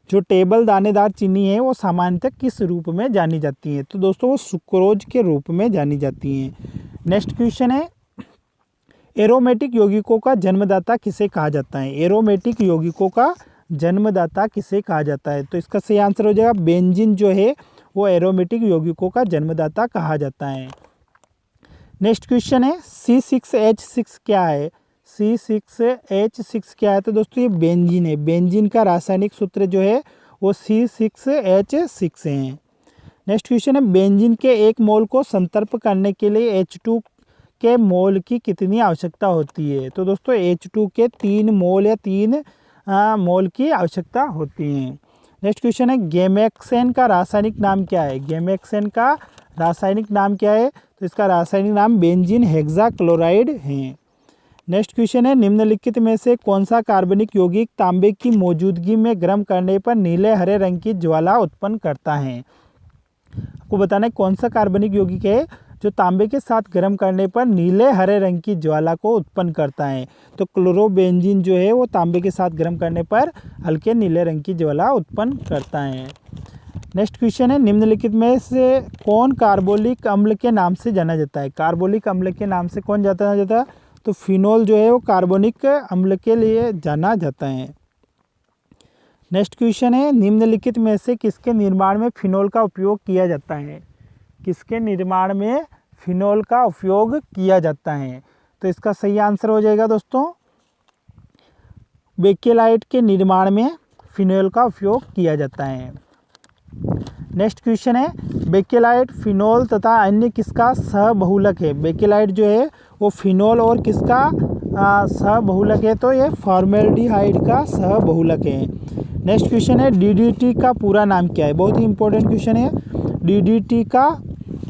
जो टेबल दानेदार चीनी है वो सामान्यतः किस रूप में जानी जाती हैं? तो दोस्तों वो सुक्रोज के रूप में जानी जाती हैं। नेक्स्ट क्वेश्चन है, एरोमेटिक यौगिकों का जन्मदाता किसे कहा जाता है? एरोमेटिक यौगिकों का जन्मदाता किसे कहा जाता है? तो इसका सही आंसर हो जाएगा बेंजीन जो है वो एरोमेटिक यौगिकों का जन्मदाता कहा जाता है। नेक्स्ट क्वेश्चन है, C6H6 क्या है? C6H6 क्या है? तो दोस्तों ये बेंजीन है। बेंजीन का रासायनिक सूत्र जो है वो C6H6 है। नेक्स्ट क्वेश्चन है, बेंजीन के एक मोल को संतर्प करने के लिए H2 के मोल की कितनी आवश्यकता होती है? तो दोस्तों H2 के 3 मोल या 3 मोल की आवश्यकता होती है। नेक्स्ट क्वेश्चन है, गैमेक्सेन का रासायनिक नाम क्या है? गैमेक्सेन का रासायनिक नाम क्या है? तो इसका रासायनिक नाम बेंजीन हेक्साक्लोराइड है। नेक्स्ट क्वेश्चन है, निम्नलिखित में से कौन सा कार्बनिक यौगिक तांबे की मौजूदगी में गर्म करने पर नीले हरे रंग की ज्वाला उत्पन्न करता है? आपको बताना है कौन सा कार्बनिक यौगिक है जो तांबे के साथ गर्म करने पर नीले हरे रंग की ज्वाला को उत्पन्न करता है? तो क्लोरोबेंजीन जो है वो तांबे के साथ गर्म करने पर हल्के नीले रंग की ज्वाला उत्पन्न करता है। नेक्स्ट क्वेश्चन है, निम्नलिखित में से कौन कार्बोलिक अम्ल के नाम से जाना जाता है? कार्बोलिक अम्ल के नाम से कौन जाना जाता है? तो फिनोल जो है वो कार्बोनिक अम्ल के लिए जाना जाता है। नेक्स्ट क्वेश्चन है, निम्नलिखित में से किसके निर्माण में फिनोल का उपयोग किया जाता है? किसके निर्माण में फिनोल का उपयोग किया जाता है? तो इसका सही आंसर हो जाएगा दोस्तों बेकेलाइट के निर्माण में फिनोल का उपयोग किया जाता है। नेक्स्ट क्वेश्चन है, बेकेलाइट फिनोल तथा अन्य किसका सहबहुलक है? बेकेलाइट जो है वो फिनोल और किसका सहबहुलक है? तो ये फॉर्मेल्डिहाइड का सहबहुलक है। नेक्स्ट क्वेश्चन है, डीडीटी का पूरा नाम क्या है? बहुत ही इंपॉर्टेंट क्वेश्चन है। डीडीटी का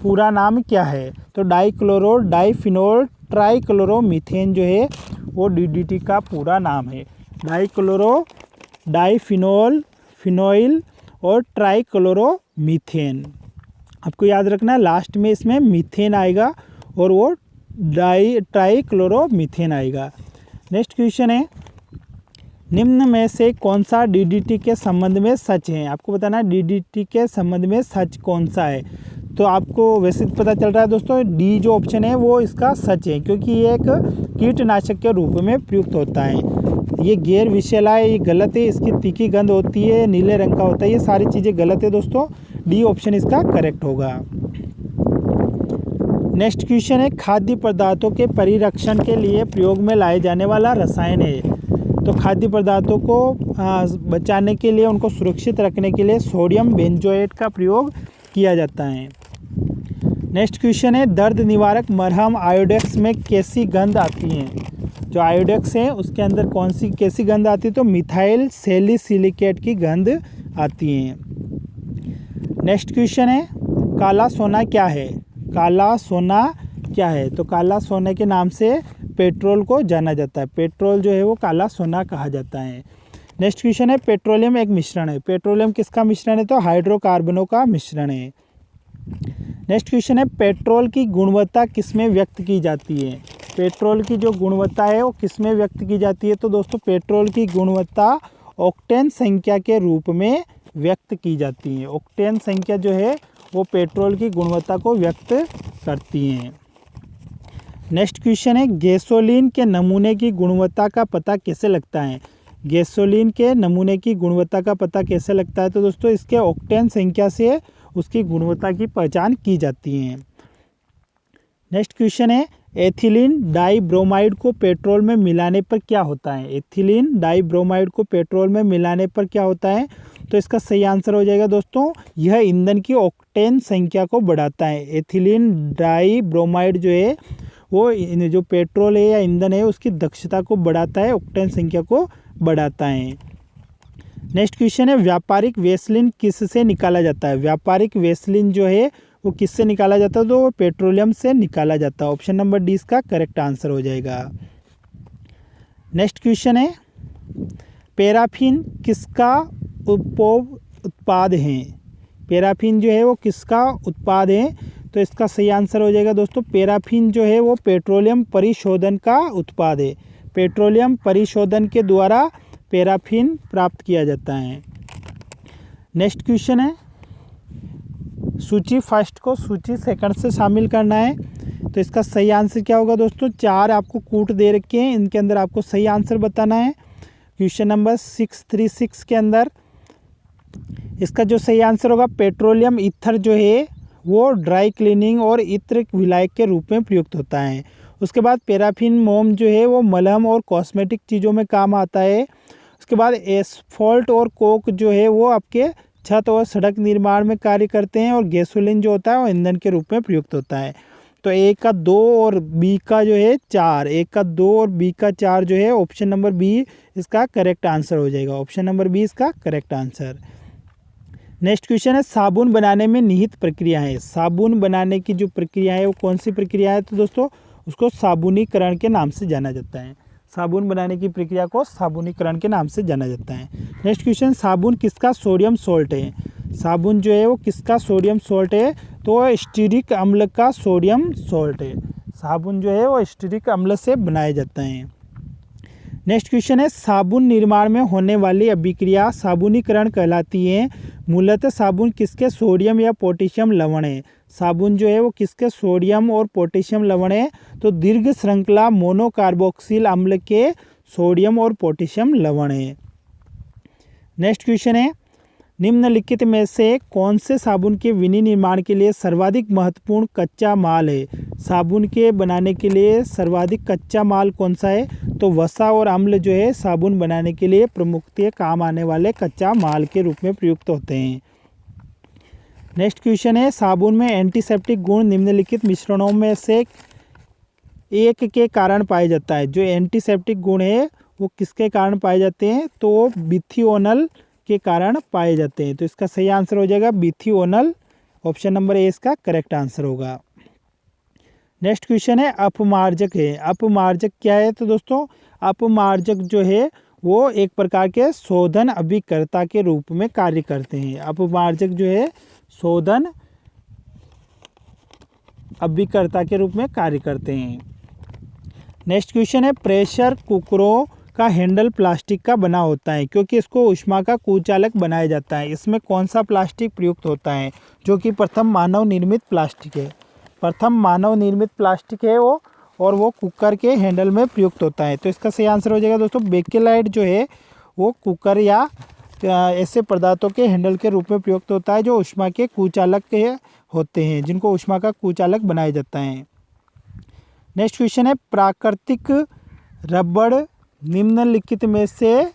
पूरा नाम क्या है? तो डाइक्लोरो डाइफिनोल ट्राइक्लोरोमीथेन जो है वो डीडीटी का पूरा नाम है। डाइक्लोरो डाइफिनोल फिनोइल और ट्राइक्लोरोमीथेन। आपको याद रखना है लास्ट में इसमें मीथेन आएगा और वो ट्राइक्लोरोमीथेन आएगा। नेक्स्ट क्वेश्चन है, निम्न में से कौन सा डीडीटी के संबंध में सच है? आपको बताना है डीडीटी के संबंध में सच कौन सा है। तो आपको वैसे पता चल रहा है दोस्तों डी जो ऑप्शन है वो इसका सच है, क्योंकि ये एक कीटनाशक के रूप में प्रयुक्त होता है। ये गैर विषैला है, ये गलत है। इसकी तीखी गंध होती है, नीले रंग का होता है, ये सारी चीज़ें गलत है दोस्तों। डी ऑप्शन इसका करेक्ट होगा। नेक्स्ट क्वेश्चन है, खाद्य पदार्थों के परिरक्षण के लिए प्रयोग में लाए जाने वाला रसायन है। तो खाद्य पदार्थों को बचाने के लिए, उनको सुरक्षित रखने के लिए सोडियम बेंजोएट का प्रयोग किया जाता है। नेक्स्ट क्वेश्चन है, दर्द निवारक मरहम आयोडेक्स में कैसी गंध आती है? जो आयोडेक्स है उसके अंदर कौन सी कैसी गंध आती है? तो मिथाइल सैलिसिलिकेट की गंध आती है। नेक्स्ट क्वेश्चन है, काला सोना क्या है? काला सोना क्या है? तो काला सोने के नाम से पेट्रोल को जाना जाता है। पेट्रोल जो है वो काला सोना कहा जाता है। नेक्स्ट क्वेश्चन है, पेट्रोलियम एक मिश्रण है। पेट्रोलियम किसका मिश्रण है? तो हाइड्रोकार्बनों का मिश्रण है। नेक्स्ट क्वेश्चन है, पेट्रोल की गुणवत्ता किसमें व्यक्त की जाती है? पेट्रोल की जो गुणवत्ता है वो किसमें व्यक्त की जाती है? तो दोस्तों पेट्रोल की गुणवत्ता ऑक्टेन संख्या के रूप में व्यक्त की जाती है। ऑक्टेन संख्या जो है वो पेट्रोल की गुणवत्ता को व्यक्त करती हैं। नेक्स्ट क्वेश्चन है, गैसोलीन के नमूने की गुणवत्ता का पता कैसे लगता है? गैसोलीन के नमूने की गुणवत्ता का पता कैसे लगता है? तो दोस्तों इसके ऑक्टेन संख्या से उसकी गुणवत्ता की पहचान की जाती है। नेक्स्ट क्वेश्चन है, एथिलीन डाइब्रोमाइड को पेट्रोल में मिलाने पर क्या होता है? एथिलीन डाइब्रोमाइड को पेट्रोल में मिलाने पर क्या होता है? तो इसका सही आंसर हो जाएगा दोस्तों, यह ईंधन की ऑक्टेन संख्या को बढ़ाता है। एथिलीन डाइब्रोमाइड जो है वो जो पेट्रोल है या ईंधन है उसकी दक्षता को बढ़ाता है, ऑक्टेन संख्या को बढ़ाता है। नेक्स्ट क्वेश्चन है, व्यापारिक वैसलीन किससे निकाला जाता है? व्यापारिक वैसलीन जो है वो किससे निकाला जाता है? तो वो पेट्रोलियम से निकाला जाता है। ऑप्शन नंबर डी इसका करेक्ट आंसर हो जाएगा। नेक्स्ट क्वेश्चन है, पैराफिन किसका उत्पाद है? पैराफिन जो है वो किसका उत्पाद है? तो इसका सही आंसर हो जाएगा दोस्तों, पैराफिन जो है वो पेट्रोलियम परिशोधन का उत्पाद है। पेट्रोलियम परिशोधन के द्वारा पैराफिन प्राप्त किया जाता है। नेक्स्ट क्वेश्चन है, सूची फर्स्ट को सूची सेकंड से शामिल करना है। तो इसका सही आंसर क्या होगा दोस्तों? 4 आपको कूट दे रखे हैं, इनके अंदर आपको सही आंसर बताना है। क्वेश्चन नंबर 636 के अंदर इसका जो सही आंसर होगा, पेट्रोलियम ईथर जो है वो ड्राई क्लीनिंग और इत्र विलायक के रूप में प्रयुक्त होता है। उसके बाद पैराफिन मोम जो है वो मलहम और कॉस्मेटिक चीज़ों में काम आता है। उसके बाद एसफॉल्ट और कोक जो है वो आपके छत और सड़क निर्माण में कार्य करते हैं, और गैसोलीन जो होता है वो ईंधन के रूप में प्रयुक्त होता है। तो ए का 2 और बी का जो है 4, ए का 2 और बी का 4 जो है ऑप्शन नंबर बी इसका करेक्ट आंसर हो जाएगा। ऑप्शन नंबर बी इसका करेक्ट आंसर। नेक्स्ट क्वेश्चन है, साबुन बनाने में निहित प्रक्रिया है। साबुन बनाने की जो प्रक्रिया है वो कौन सी प्रक्रिया है? तो दोस्तों उसको साबुनीकरण के नाम से जाना जाता है। साबुन बनाने की प्रक्रिया को साबुनीकरण के नाम से जाना जाता है। नेक्स्ट क्वेश्चन, साबुन किसका सोडियम सॉल्ट है? साबुन जो है वो किसका सोडियम सॉल्ट है? तो स्टीरिक अम्ल का सोडियम सॉल्ट है। साबुन जो है वो स्टीरिक अम्ल से बनाया जाता है। नेक्स्ट क्वेश्चन है, साबुन निर्माण में होने वाली अभिक्रिया साबुनीकरण कहलाती है। मूलतः साबुन किसके सोडियम या पोटेशियम लवण है? साबुन जो है वो किसके सोडियम और पोटेशियम लवण है? तो दीर्घ श्रृंखला मोनोकार्बोक्सिल अम्ल के सोडियम और पोटेशियम लवण है। नेक्स्ट क्वेश्चन है, निम्नलिखित में से कौन से साबुन के विनिर्माण के लिए सर्वाधिक महत्वपूर्ण कच्चा माल है? साबुन के बनाने के लिए सर्वाधिक कच्चा माल कौन सा है? तो वसा और अम्ल जो है साबुन बनाने के लिए प्रमुखतः काम आने वाले कच्चा माल के रूप में प्रयुक्त होते हैं। नेक्स्ट क्वेश्चन है, साबुन में एंटीसेप्टिक गुण निम्नलिखित मिश्रणों में से एक के कारण पाया जाता है। जो एंटीसेप्टिक गुण है वो किसके कारण पाए जाते हैं? तो बिथियोनल के कारण पाए जाते हैं। तो इसका सही आंसर हो जाएगा बिथियोनल। ऑप्शन नंबर ए इसका करेक्ट आंसर होगा। नेक्स्ट क्वेश्चन है, अपमार्जक है। अपमार्जक क्या है? तो दोस्तों अपमार्जक जो है वो एक प्रकार के शोधन अभिकर्ता के रूप में कार्य करते हैं। अपमार्जक जो है शोधन अभिकर्ता के रूप में कार्य करते हैं। नेक्स्ट क्वेश्चन है, प्रेशर कुकरों का हैंडल प्लास्टिक का बना होता है क्योंकि इसको ऊष्मा का कुचालक बनाया जाता है। इसमें कौन सा प्लास्टिक प्रयुक्त होता है? जो कि प्रथम मानव निर्मित प्लास्टिक है। प्रथम मानव निर्मित प्लास्टिक है वो, और वो कुकर के हैंडल में प्रयुक्त होता है। तो इसका सही आंसर हो जाएगा दोस्तों बेकेलाइट जो है वो कुकर या ऐसे पदार्थों के हैंडल के रूप में प्रयुक्त होता है जो ऊष्मा के कुचालक के होते हैं, जिनको ऊष्मा का कुचालक बनाया जाता है। नेक्स्ट क्वेश्चन है, प्राकृतिक रबड़ निम्नलिखित में से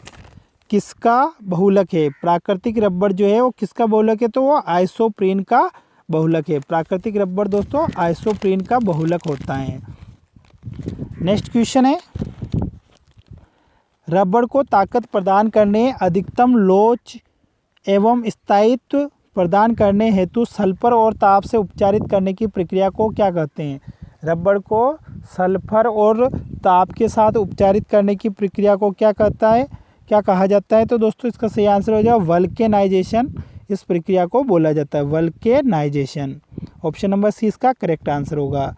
किसका बहुलक है? प्राकृतिक रबड़ जो है वो किसका बहुलक है? तो वो आइसोप्रीन का बहुलक है। प्राकृतिक रबड़ दोस्तों आइसोप्रीन का बहुलक होता है। नेक्स्ट क्वेश्चन है, रबड़ को ताकत प्रदान करने, अधिकतम लोच एवं स्थायित्व प्रदान करने हेतु सल्फर और ताप से उपचारित करने की प्रक्रिया को क्या कहते हैं? रबड़ को सल्फर और ताप के साथ उपचारित करने की प्रक्रिया को क्या कहा जाता है? तो दोस्तों इसका सही आंसर हो जाएगा वल्केनाइजेशन। इस प्रक्रिया को बोला जाता है वल्केनाइजेशन। ऑप्शन नंबर सी इसका करेक्ट आंसर होगा।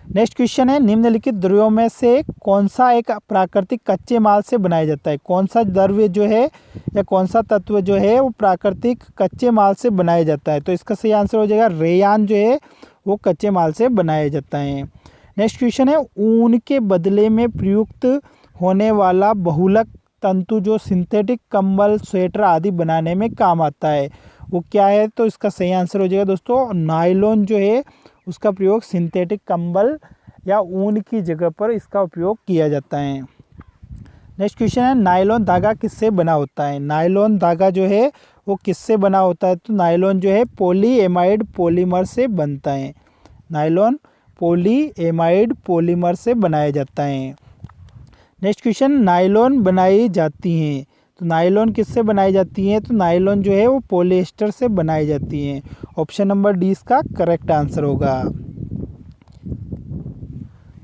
नेक्स्ट क्वेश्चन है, निम्नलिखित द्रव्यों में से कौन सा एक प्राकृतिक कच्चे माल से बनाया जाता है? कौन सा द्रव्य जो है या कौन सा तत्व जो है वो प्राकृतिक कच्चे माल से बनाया जाता है? तो इसका सही आंसर हो जाएगा रेयान जो है वो कच्चे माल से बनाया जाता है। नेक्स्ट क्वेश्चन है, ऊन के बदले में प्रयुक्त होने वाला बहुलक तंतु जो सिंथेटिक कंबल, स्वेटर आदि बनाने में काम आता है वो क्या है? तो इसका सही आंसर हो जाएगा दोस्तों नायलॉन जो है उसका प्रयोग सिंथेटिक कंबल या ऊन की जगह पर इसका उपयोग किया जाता है। नेक्स्ट क्वेश्चन है, नायलॉन धागा किससे बना होता है? नायलॉन धागा जो है वो किससे बना होता है? तो नायलॉन जो है पॉलीएमाइड पॉलीमर से बनता है। नायलॉन पॉलीएमाइड पॉलीमर से बनाया जाता है। नेक्स्ट क्वेश्चन, नायलॉन बनाई जाती हैं तो नायलॉन किससे बनाई जाती हैं? तो नायलॉन जो है वो पॉलिएस्टर से बनाई जाती हैं। ऑप्शन नंबर डी इसका करेक्ट आंसर होगा।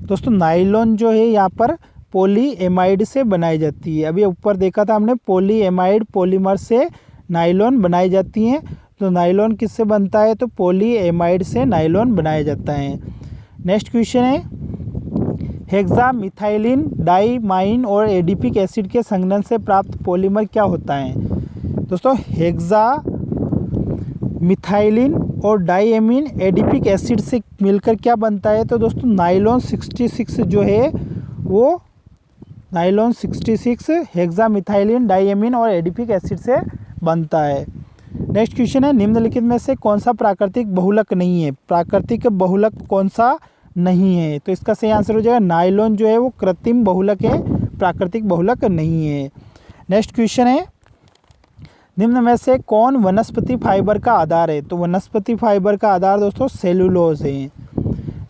दोस्तों नायलॉन जो है यहाँ पर पॉलीएमाइड से बनाई जाती है। अभी ऊपर देखा था हमने पॉलीएमाइड पॉलीमर से नायलॉन बनाई जाती हैं। तो नायलॉन किससे बनता है? तो पॉलीएमाइड से नायलॉन बनाया जाता है। नेक्स्ट क्वेश्चन है, हेक्सामिथाइलिन डाइमाइन और एडिपिक एसिड के संघनन से प्राप्त पॉलीमर क्या होता है? दोस्तों हेक्सामिथाइलिन और डाइएमीन एडिपिक एसिड से मिलकर क्या बनता है? तो दोस्तों नाइलॉन 66 जो है वो नाइलॉन 66 हेक्सामिथाइलिन डाइएमीन और एडिपिक एसिड से बनता है। नेक्स्ट क्वेश्चन है, निम्नलिखित में से कौन सा प्राकृतिक बहुलक नहीं है? प्राकृतिक बहुलक कौन सा नहीं है? तो इसका सही आंसर हो जाएगा नाइलॉन जो है वो कृत्रिम बहुलक है, प्राकृतिक बहुलक नहीं है। नेक्स्ट क्वेश्चन है, निम्न में से कौन वनस्पति फाइबर का आधार है? तो वनस्पति फाइबर का आधार दोस्तों सेलुलोज है।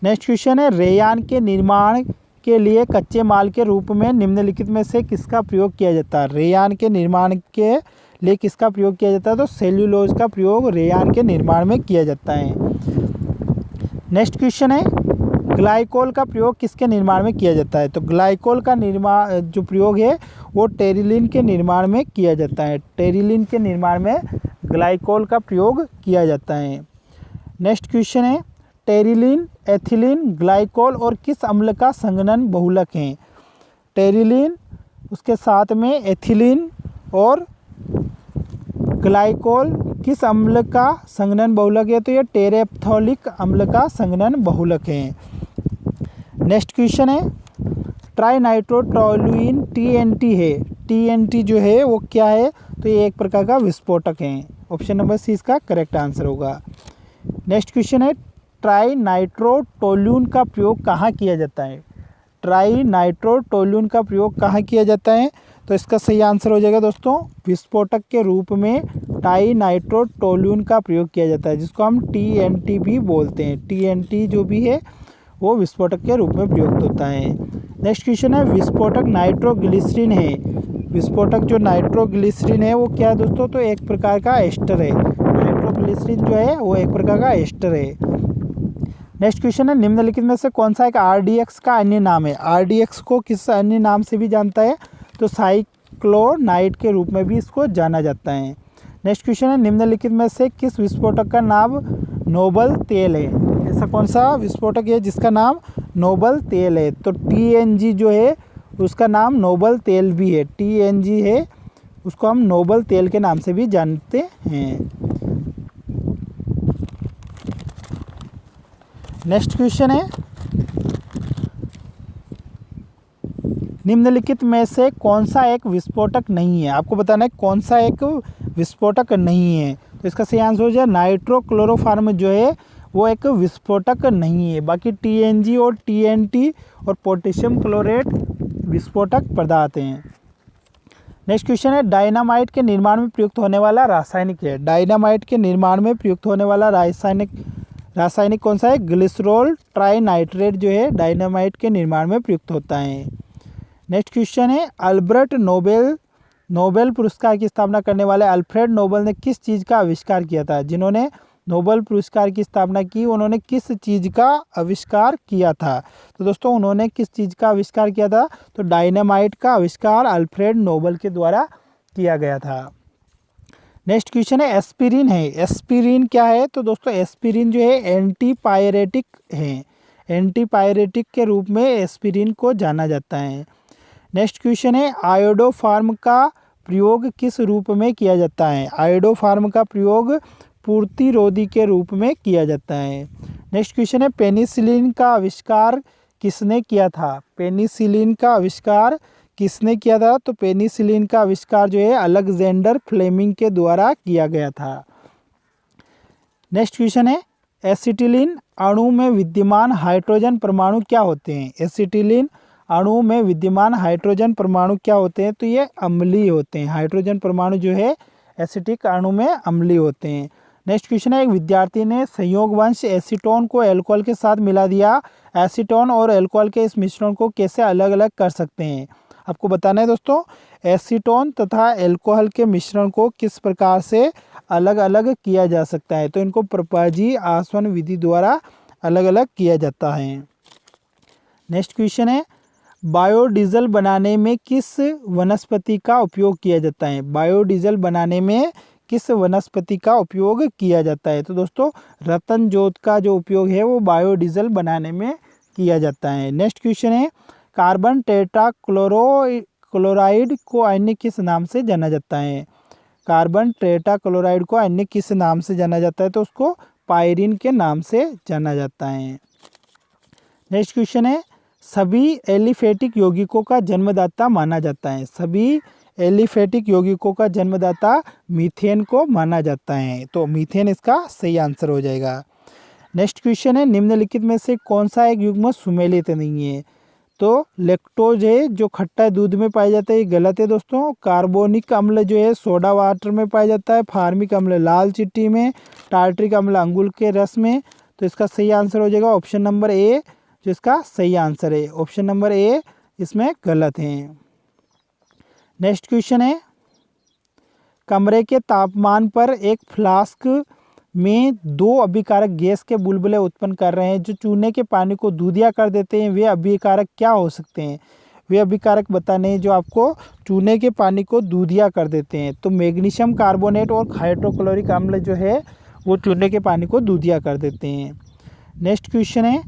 नेक्स्ट क्वेश्चन है, रेयान के निर्माण के लिए कच्चे माल के रूप में निम्नलिखित में से किसका प्रयोग किया जाता है? रेयान के निर्माण के लिए किसका प्रयोग किया जाता है? तो सेल्यूलोज का प्रयोग रेयान के निर्माण में किया जाता है। नेक्स्ट क्वेश्चन है, ग्लाइकोल का प्रयोग किसके निर्माण में किया जाता है? तो ग्लाइकोल का निर्माण जो प्रयोग है वो टेरिलिन के निर्माण में किया जाता है। टेरिलिन के निर्माण में ग्लाइकोल का प्रयोग किया जाता है। नेक्स्ट क्वेश्चन है, टेरिलिन, एथिलीन, ग्लाइकोल और किस अम्ल का संघनन बहुलक है? टेरिलिन, उसके साथ में एथिलीन और ग्लाइकोल किस अम्ल का संघनन बहुलक है? तो ये टेरेप्थोलिक अम्ल का संघनन बहुलक है। नेक्स्ट क्वेश्चन है, ट्राइनाइट्रोटोलुइन TNT है। TNT जो है वो क्या है? तो ये एक प्रकार का विस्फोटक है। ऑप्शन नंबर सी इसका करेक्ट आंसर होगा। नेक्स्ट क्वेश्चन है, ट्राइनाइट्रोटोलुइन का प्रयोग कहाँ किया जाता है? ट्राइनाइट्रोटोलुइन का प्रयोग कहाँ किया जाता है? तो इसका सही आंसर हो जाएगा दोस्तों विस्फोटक के रूप में ट्राइनाइट्रोटोलुइन का प्रयोग किया जाता है, जिसको हम TNT भी बोलते हैं। TNT जो भी है वो विस्फोटक के रूप में प्रयुक्त होता है। नेक्स्ट क्वेश्चन है, विस्फोटक नाइट्रोग्लिसरीन है। विस्फोटक जो नाइट्रोग्लिसरीन है वो क्या है दोस्तों? तो एक प्रकार का एस्टर है। नाइट्रोग्लिसरीन जो है वो एक प्रकार का एस्टर है। नेक्स्ट क्वेश्चन है, निम्नलिखित में से कौन सा एक RDX का अन्य नाम है? RDX को किस अन्य नाम से भी जानता है? तो साइक्लोनाइट के रूप में भी इसको जाना जाता है। नेक्स्ट क्वेश्चन है, निम्नलिखित में से किस विस्फोटक का नाम नोबल तेल है? ऐसा कौन सा विस्फोटक है जिसका नाम नोबल तेल है? तो TNG जो है उसका नाम नोबल तेल भी है। TNG है उसको हम नोबल तेल के नाम से भी जानते हैं। नेक्स्ट क्वेश्चन है, निम्नलिखित में से कौन सा एक विस्फोटक नहीं है? आपको बताना है कौन सा एक विस्फोटक नहीं है। तो इसका सही आंसर हो जाए नाइट्रोक्लोरोफॉर्म जो है वो एक विस्फोटक नहीं है। बाकी TNG और TNT और पोटेशियम क्लोरेट विस्फोटक पदार्थ हैं। नेक्स्ट क्वेश्चन है, डायनामाइट के निर्माण में प्रयुक्त होने वाला रासायनिक है। डायनामाइट के निर्माण में प्रयुक्त होने वाला रासायनिक कौन सा है? ग्लिसरॉल ट्राइनाइट्रेट जो है डायनामाइट के निर्माण में प्रयुक्त होता है। नेक्स्ट क्वेश्चन है, अल्बर्ट नोबेल पुरस्कार की स्थापना करने वाले अल्फ्रेड नोबेल ने किस चीज़ का आविष्कार किया था? जिन्होंने नोबेल पुरस्कार की स्थापना की उन्होंने किस चीज़ का आविष्कार किया था? तो दोस्तों उन्होंने किस चीज़ का आविष्कार किया था? तो डायनामाइट का आविष्कार अल्फ्रेड नोबेल के द्वारा किया गया था। नेक्स्ट क्वेश्चन है, एस्पिरिन है। एस्पिरिन क्या है? तो दोस्तों एस्पिरिन जो है एंटीपायरेटिक है। एंटीपायरेटिक के रूप में एस्पिरिन को जाना जाता है। नेक्स्ट क्वेश्चन है, आयोडोफार्म का प्रयोग किस रूप में किया जाता है? आयोडोफार्म का प्रयोग पूर्तिरोधी के रूप में किया जाता है। नेक्स्ट क्वेश्चन है, पेनिसिलिन का आविष्कार किसने किया था? पेनिसिलिन का आविष्कार किसने किया था? तो पेनिसिलिन का आविष्कार जो है अलेक्जेंडर फ्लेमिंग के द्वारा किया गया था। नेक्स्ट क्वेश्चन है, एसिटिलीन अणु में विद्यमान हाइड्रोजन परमाणु क्या होते हैं? एसिटिलीन अणु में विद्यमान हाइड्रोजन परमाणु क्या होते हैं? तो ये अम्लीय होते हैं। हाइड्रोजन परमाणु जो है एसिटिक अणु में अम्लीय होते हैं। नेक्स्ट क्वेश्चन है, एक विद्यार्थी ने संयोगवंश एसीटोन को एल्कोहल के साथ मिला दिया। एसीटोन और एल्कोहल के इस मिश्रण को कैसे अलग अलग कर सकते हैं? आपको बताना है दोस्तों एसीटोन तथा एल्कोहल के मिश्रण को किस प्रकार से अलग अलग किया जा सकता है? तो इनको प्रपंजी आसवन विधि द्वारा अलग अलग किया जाता है। नेक्स्ट क्वेश्चन है, बायोडीजल बनाने में किस वनस्पति का उपयोग किया जाता है? बायोडीजल बनाने में किस वनस्पति का उपयोग किया जाता है? तो दोस्तों रतन जोत का जो उपयोग है वो बायोडीजल बनाने में किया जाता है। नेक्स्ट क्वेश्चन है, कार्बन टेट्राक्लोराइड को अन्य किस नाम से जाना जाता है? कार्बन टेट्राक्लोराइड को अन्य किस नाम से जाना जाता है? तो उसको पायरीन के नाम से जाना जाता है। नेक्स्ट क्वेश्चन है, सभी एलिफेटिक यौगिकों का जन्मदाता माना जाता है। सभी एलिफेटिक यौगिकों का जन्मदाता मीथेन को माना जाता है। तो मीथेन इसका सही आंसर हो जाएगा। नेक्स्ट क्वेश्चन है, निम्नलिखित में से कौन सा एक युग्म सुमेलित नहीं है? तो लैक्टोज है जो खट्टा दूध में पाया जाता है, ये गलत है दोस्तों। कार्बोनिक अम्ल जो है सोडा वाटर में पाया जाता है। फार्मिक अम्ल लाल चिट्टी में। टार्ट्रिक अम्ल अंगूर के रस में। तो इसका सही आंसर हो जाएगा ऑप्शन नंबर ए, जो इसका सही आंसर है। ऑप्शन नंबर ए इसमें गलत है। नेक्स्ट क्वेश्चन है, कमरे के तापमान पर एक फ्लास्क में 2 अभिकारक गैस के बुलबुले उत्पन्न कर रहे हैं जो चूने के पानी को दूधिया कर देते हैं। वे अभिकारक क्या हो सकते हैं? वे अभिकारक बताने हैं जो आपको चूने के पानी को दूधिया कर देते हैं। तो मैग्नीशियम कार्बोनेट और हाइड्रोक्लोरिक अम्ल जो है वो चूने के पानी को दूधिया कर देते हैं। नेक्स्ट क्वेश्चन है,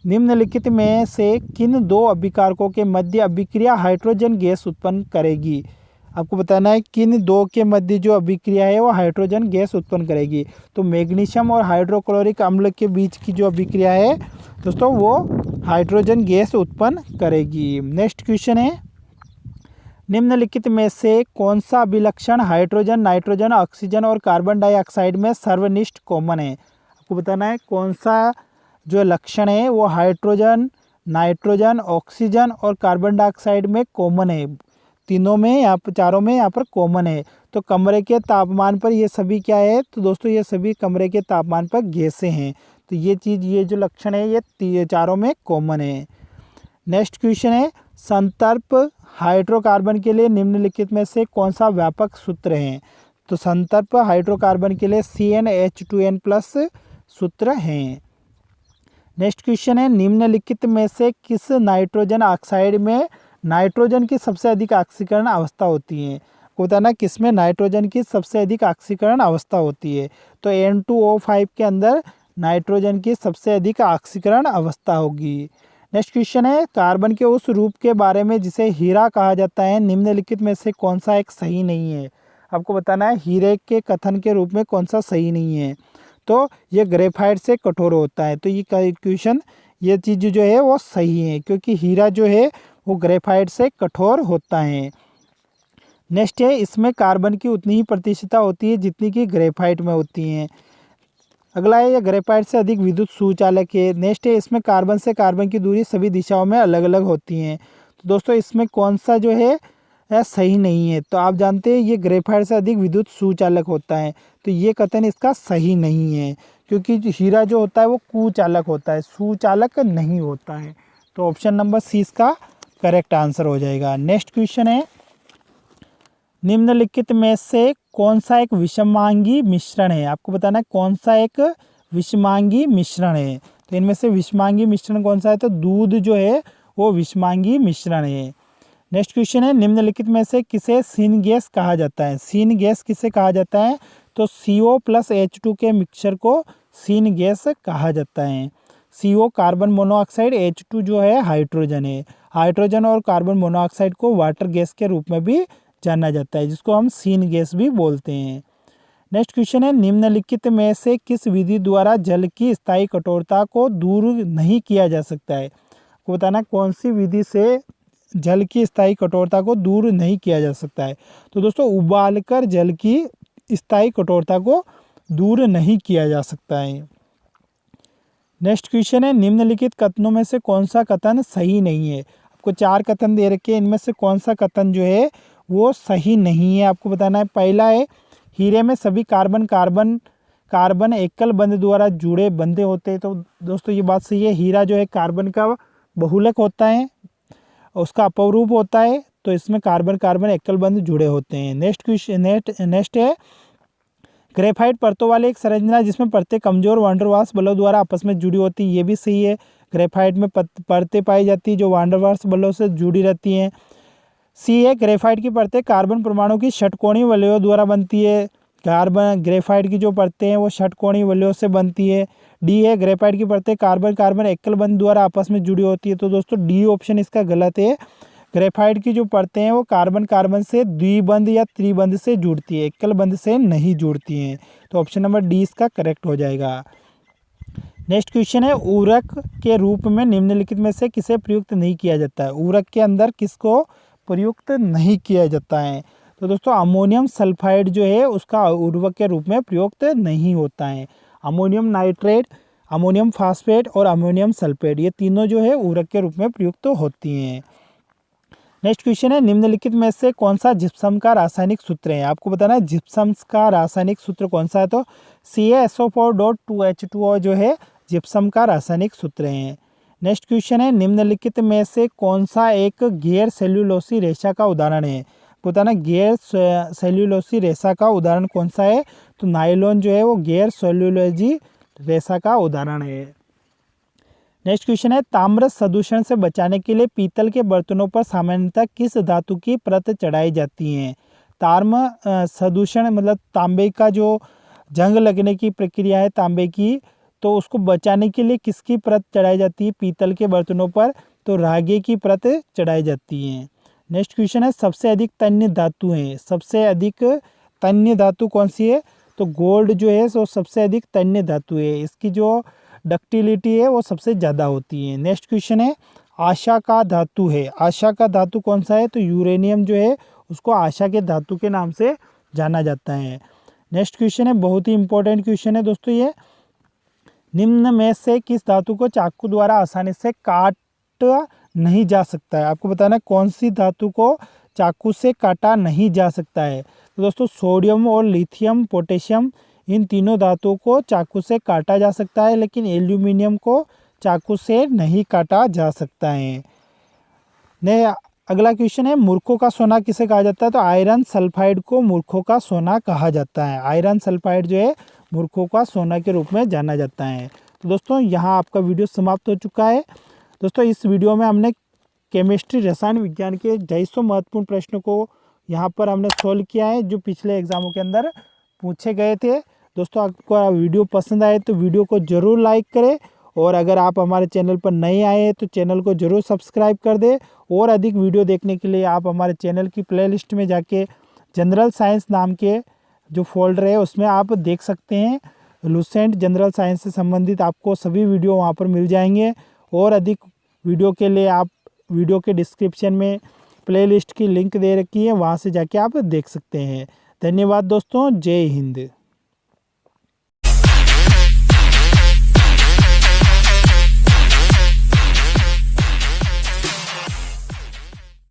निम्नलिखित में से किन 2 अभिकारकों के मध्य अभिक्रिया हाइड्रोजन गैस उत्पन्न करेगी? आपको बताना है किन 2 के मध्य जो अभिक्रिया है वो हाइड्रोजन गैस उत्पन्न करेगी। तो मैग्नीशियम और हाइड्रोक्लोरिक अम्ल के बीच की जो अभिक्रिया है दोस्तों वो हाइड्रोजन गैस उत्पन्न करेगी। नेक्स्ट क्वेश्चन है, निम्नलिखित में से कौन सा अभिलक्षण हाइड्रोजन, नाइट्रोजन, ऑक्सीजन और कार्बन डाइऑक्साइड में सर्वनिष्ठ कॉमन है? आपको बताना है कौन सा जो लक्षण है वो हाइड्रोजन, नाइट्रोजन, ऑक्सीजन और कार्बन डाइऑक्साइड में कॉमन है। तीनों में यहाँ पर, चारों में यहाँ पर कॉमन है। तो कमरे के तापमान पर ये सभी क्या है? तो दोस्तों ये सभी कमरे के तापमान पर गैसें हैं। तो ये चीज़, ये जो लक्षण है ये चारों में कॉमन है। नेक्स्ट क्वेश्चन है, संतर्प हाइड्रोकार्बन के लिए निम्नलिखित में से कौन सा व्यापक सूत्र है? तो संतर्प हाइड्रोकार्बन के लिए CnH2n+ सूत्र हैं। नेक्स्ट क्वेश्चन है, निम्नलिखित में से किस नाइट्रोजन ऑक्साइड में नाइट्रोजन की सबसे अधिक ऑक्सीकरण अवस्था होती है? बताना किस में नाइट्रोजन की सबसे अधिक ऑक्सीकरण अवस्था होती है? तो N2O5 के अंदर नाइट्रोजन की सबसे अधिक ऑक्सीकरण अवस्था होगी। नेक्स्ट क्वेश्चन है, कार्बन के उस रूप के बारे में जिसे हीरा कहा जाता है निम्नलिखित में से कौन सा एक सही नहीं है? आपको बताना है हीरे के कथन के रूप में कौन सा सही नहीं है। तो ये ग्रेफाइट से कठोर होता है। तो ये क्वेश्चन, ये चीज़ जो है वो सही है क्योंकि हीरा जो है वो ग्रेफाइट से कठोर होता है। नेक्स्ट है, इसमें कार्बन की उतनी ही प्रतिशतता होती है जितनी कि ग्रेफाइट में होती है। अगला है, यह ग्रेफाइट से अधिक विद्युत सुचालक है। नेक्स्ट है, इसमें कार्बन से कार्बन की दूरी सभी दिशाओं में अलग अलग होती हैं। तो दोस्तों इसमें कौन सा जो है सही नहीं है? तो आप जानते हैं ये ग्रेफाइट से अधिक विद्युत सुचालक होता है। तो ये कथन इसका सही नहीं है क्योंकि हीरा जो होता है वो कुचालक होता है, सुचालक नहीं होता है। तो ऑप्शन नंबर सी इसका करेक्ट आंसर हो जाएगा। नेक्स्ट क्वेश्चन है, निम्नलिखित में से कौन सा एक विषमांगी मिश्रण है? आपको बताना है कौन सा एक विषमांगी मिश्रण है। तो इनमें से विषमांगी मिश्रण कौन सा है? तो दूध जो है वो विषमांगी मिश्रण है। नेक्स्ट क्वेश्चन है, निम्नलिखित में से किसे सीन गैस कहा जाता है? सीन गैस किसे कहा जाता है? तो CO+H2 के मिक्सचर को सीन गैस कहा जाता है। CO कार्बन मोनोऑक्साइड, H2 जो है हाइड्रोजन है। हाइड्रोजन और कार्बन मोनोऑक्साइड को वाटर गैस के रूप में भी जाना जाता है जिसको हम सीन गैस भी बोलते हैं। नेक्स्ट क्वेश्चन है, निम्नलिखित में से किस विधि द्वारा जल की स्थायी कठोरता को दूर नहीं किया जा सकता है? आपको बताना कौन सी विधि से जल की स्थायी कठोरता को दूर नहीं किया जा सकता है? तो दोस्तों उबालकर जल की स्थायी कठोरता को दूर नहीं किया जा सकता है। नेक्स्ट क्वेश्चन है, निम्नलिखित कथनों में से कौन सा कथन सही नहीं है? आपको 4 कथन दे रखे हैं, इनमें से कौन सा कथन जो है वो सही नहीं है? आपको बताना है। पहला है, हीरे में सभी कार्बन एकल बंध द्वारा जुड़े बंधे होते हैं। तो दोस्तों ये बात सही है। हीरा जो है कार्बन का बहुलक होता है, उसका अपरूप होता है। तो इसमें कार्बन एकल बंध जुड़े होते हैं। नेक्स्ट है, ग्रेफाइट परतों वाले एक संरचना जिसमें परतें कमजोर वांडरवाल्स बलों द्वारा आपस में जुड़ी होती है। ये भी सही है। ग्रेफाइट में परतें पाई जाती है जो वांडरवाल्स बलों से जुड़ी रहती हैं। सी है, ग्रेफाइट की परतें कार्बन परमाणु की षटकोणीय वलयों द्वारा बनती है। कार्बन ग्रेफाइट की जो परतें हैं वो षटकोणीय वलयों से बनती है। डी है ग्रेफाइट की परतें कार्बन कार्बन एकल बंध द्वारा आपस में जुड़ी होती है। तो दोस्तों डी ऑप्शन इसका गलत है। ग्रेफाइट की जो परतें हैं वो कार्बन कार्बन से द्विबंध या त्रिबंध से जुड़ती है, एकल बंध से नहीं जुड़ती हैं। तो ऑप्शन नंबर डी इसका करेक्ट हो जाएगा। नेक्स्ट क्वेश्चन है, उर्वरक के रूप में निम्नलिखित में से किसे प्रयुक्त नहीं किया जाता है? उर्वरक के अंदर किसको प्रयुक्त नहीं किया जाता है? तो दोस्तों अमोनियम सल्फाइड जो है उसका उर्वरक के रूप में प्रयुक्त नहीं होता है। अमोनियम नाइट्रेट, अमोनियम फास्फेट और अमोनियम सल्फेट ये तीनों जो है उर्वरक के रूप में प्रयुक्त होती हैं। नेक्स्ट क्वेश्चन है, निम्नलिखित में से कौन सा जिप्सम का रासायनिक सूत्र है? आपको बताना है जिप्सम का रासायनिक सूत्र कौन सा है। तो CaSO4.2H2O जो है जिप्सम का रासायनिक सूत्र है। नेक्स्ट क्वेश्चन है, निम्नलिखित में से कौन सा एक गैर सेल्यूलोसी रेशा का उदाहरण है? बताना गैर सेल्यूलोसी रेशा का उदाहरण कौन सा है? तो नायलॉन जो है वो गैर सेल्यूलोजी रेशा का उदाहरण है। नेक्स्ट क्वेश्चन है, ताम्र प्रदूषण से बचाने के लिए पीतल के बर्तनों पर सामान्यतः किस धातु की परत चढ़ाई जाती है? ताम्र प्रदूषण मतलब तांबे का जो जंग लगने की प्रक्रिया है तांबे की, तो उसको बचाने के लिए किसकी परत चढ़ाई जाती है पीतल के बर्तनों पर? तो रागे की परत चढ़ाई जाती है। नेक्स्ट क्वेश्चन है, सबसे अधिक तन्य धातु है, सबसे अधिक तन्य धातु कौन सी है? तो गोल्ड जो है सो सबसे अधिक तन्य धातु है, इसकी जो डक्टिलिटी है वो सबसे ज़्यादा होती है। नेक्स्ट क्वेश्चन है, आशा का धातु है, आशा का धातु कौन सा है? तो यूरेनियम जो है उसको आशा के धातु के नाम से जाना जाता है। नेक्स्ट क्वेश्चन है, बहुत ही इंपॉर्टेंट क्वेश्चन है दोस्तों ये, निम्न में से किस धातु को चाकू द्वारा आसानी से काटा नहीं जा सकता है? आपको बताना है कौन सी धातु को चाकू से काटा नहीं जा सकता है। तो दोस्तों सोडियम और लिथियम पोटेशियम इन तीनों धातुओं को चाकू से काटा जा सकता है, लेकिन एल्यूमिनियम को चाकू से नहीं काटा जा सकता है। ने अगला क्वेश्चन है, मूर्खों का सोना किसे कहा जाता है? तो आयरन सल्फाइड को मूर्खों का सोना कहा जाता है। आयरन सल्फाइड जो है मूर्खों का सोना के रूप में जाना जाता है। तो दोस्तों यहाँ आपका वीडियो समाप्त हो चुका है। दोस्तों इस वीडियो में हमने केमिस्ट्री रसायन विज्ञान के 250 महत्वपूर्ण प्रश्नों को यहाँ पर हमने सोल्व किया है जो पिछले एग्जामों के अंदर पूछे गए थे। दोस्तों आपको वीडियो पसंद आए तो वीडियो को ज़रूर लाइक करें, और अगर आप हमारे चैनल पर नए आए हैं तो चैनल को ज़रूर सब्सक्राइब कर दें। और अधिक वीडियो देखने के लिए आप हमारे चैनल की प्लेलिस्ट में जाके जनरल साइंस नाम के जो फोल्डर है उसमें आप देख सकते हैं। लुसेंट जनरल साइंस से संबंधित आपको सभी वीडियो वहाँ पर मिल जाएंगे। और अधिक वीडियो के लिए आप वीडियो के डिस्क्रिप्शन में प्लेलिस्ट की लिंक दे रखी है, वहाँ से जाके आप देख सकते हैं। धन्यवाद दोस्तों, जय हिंद।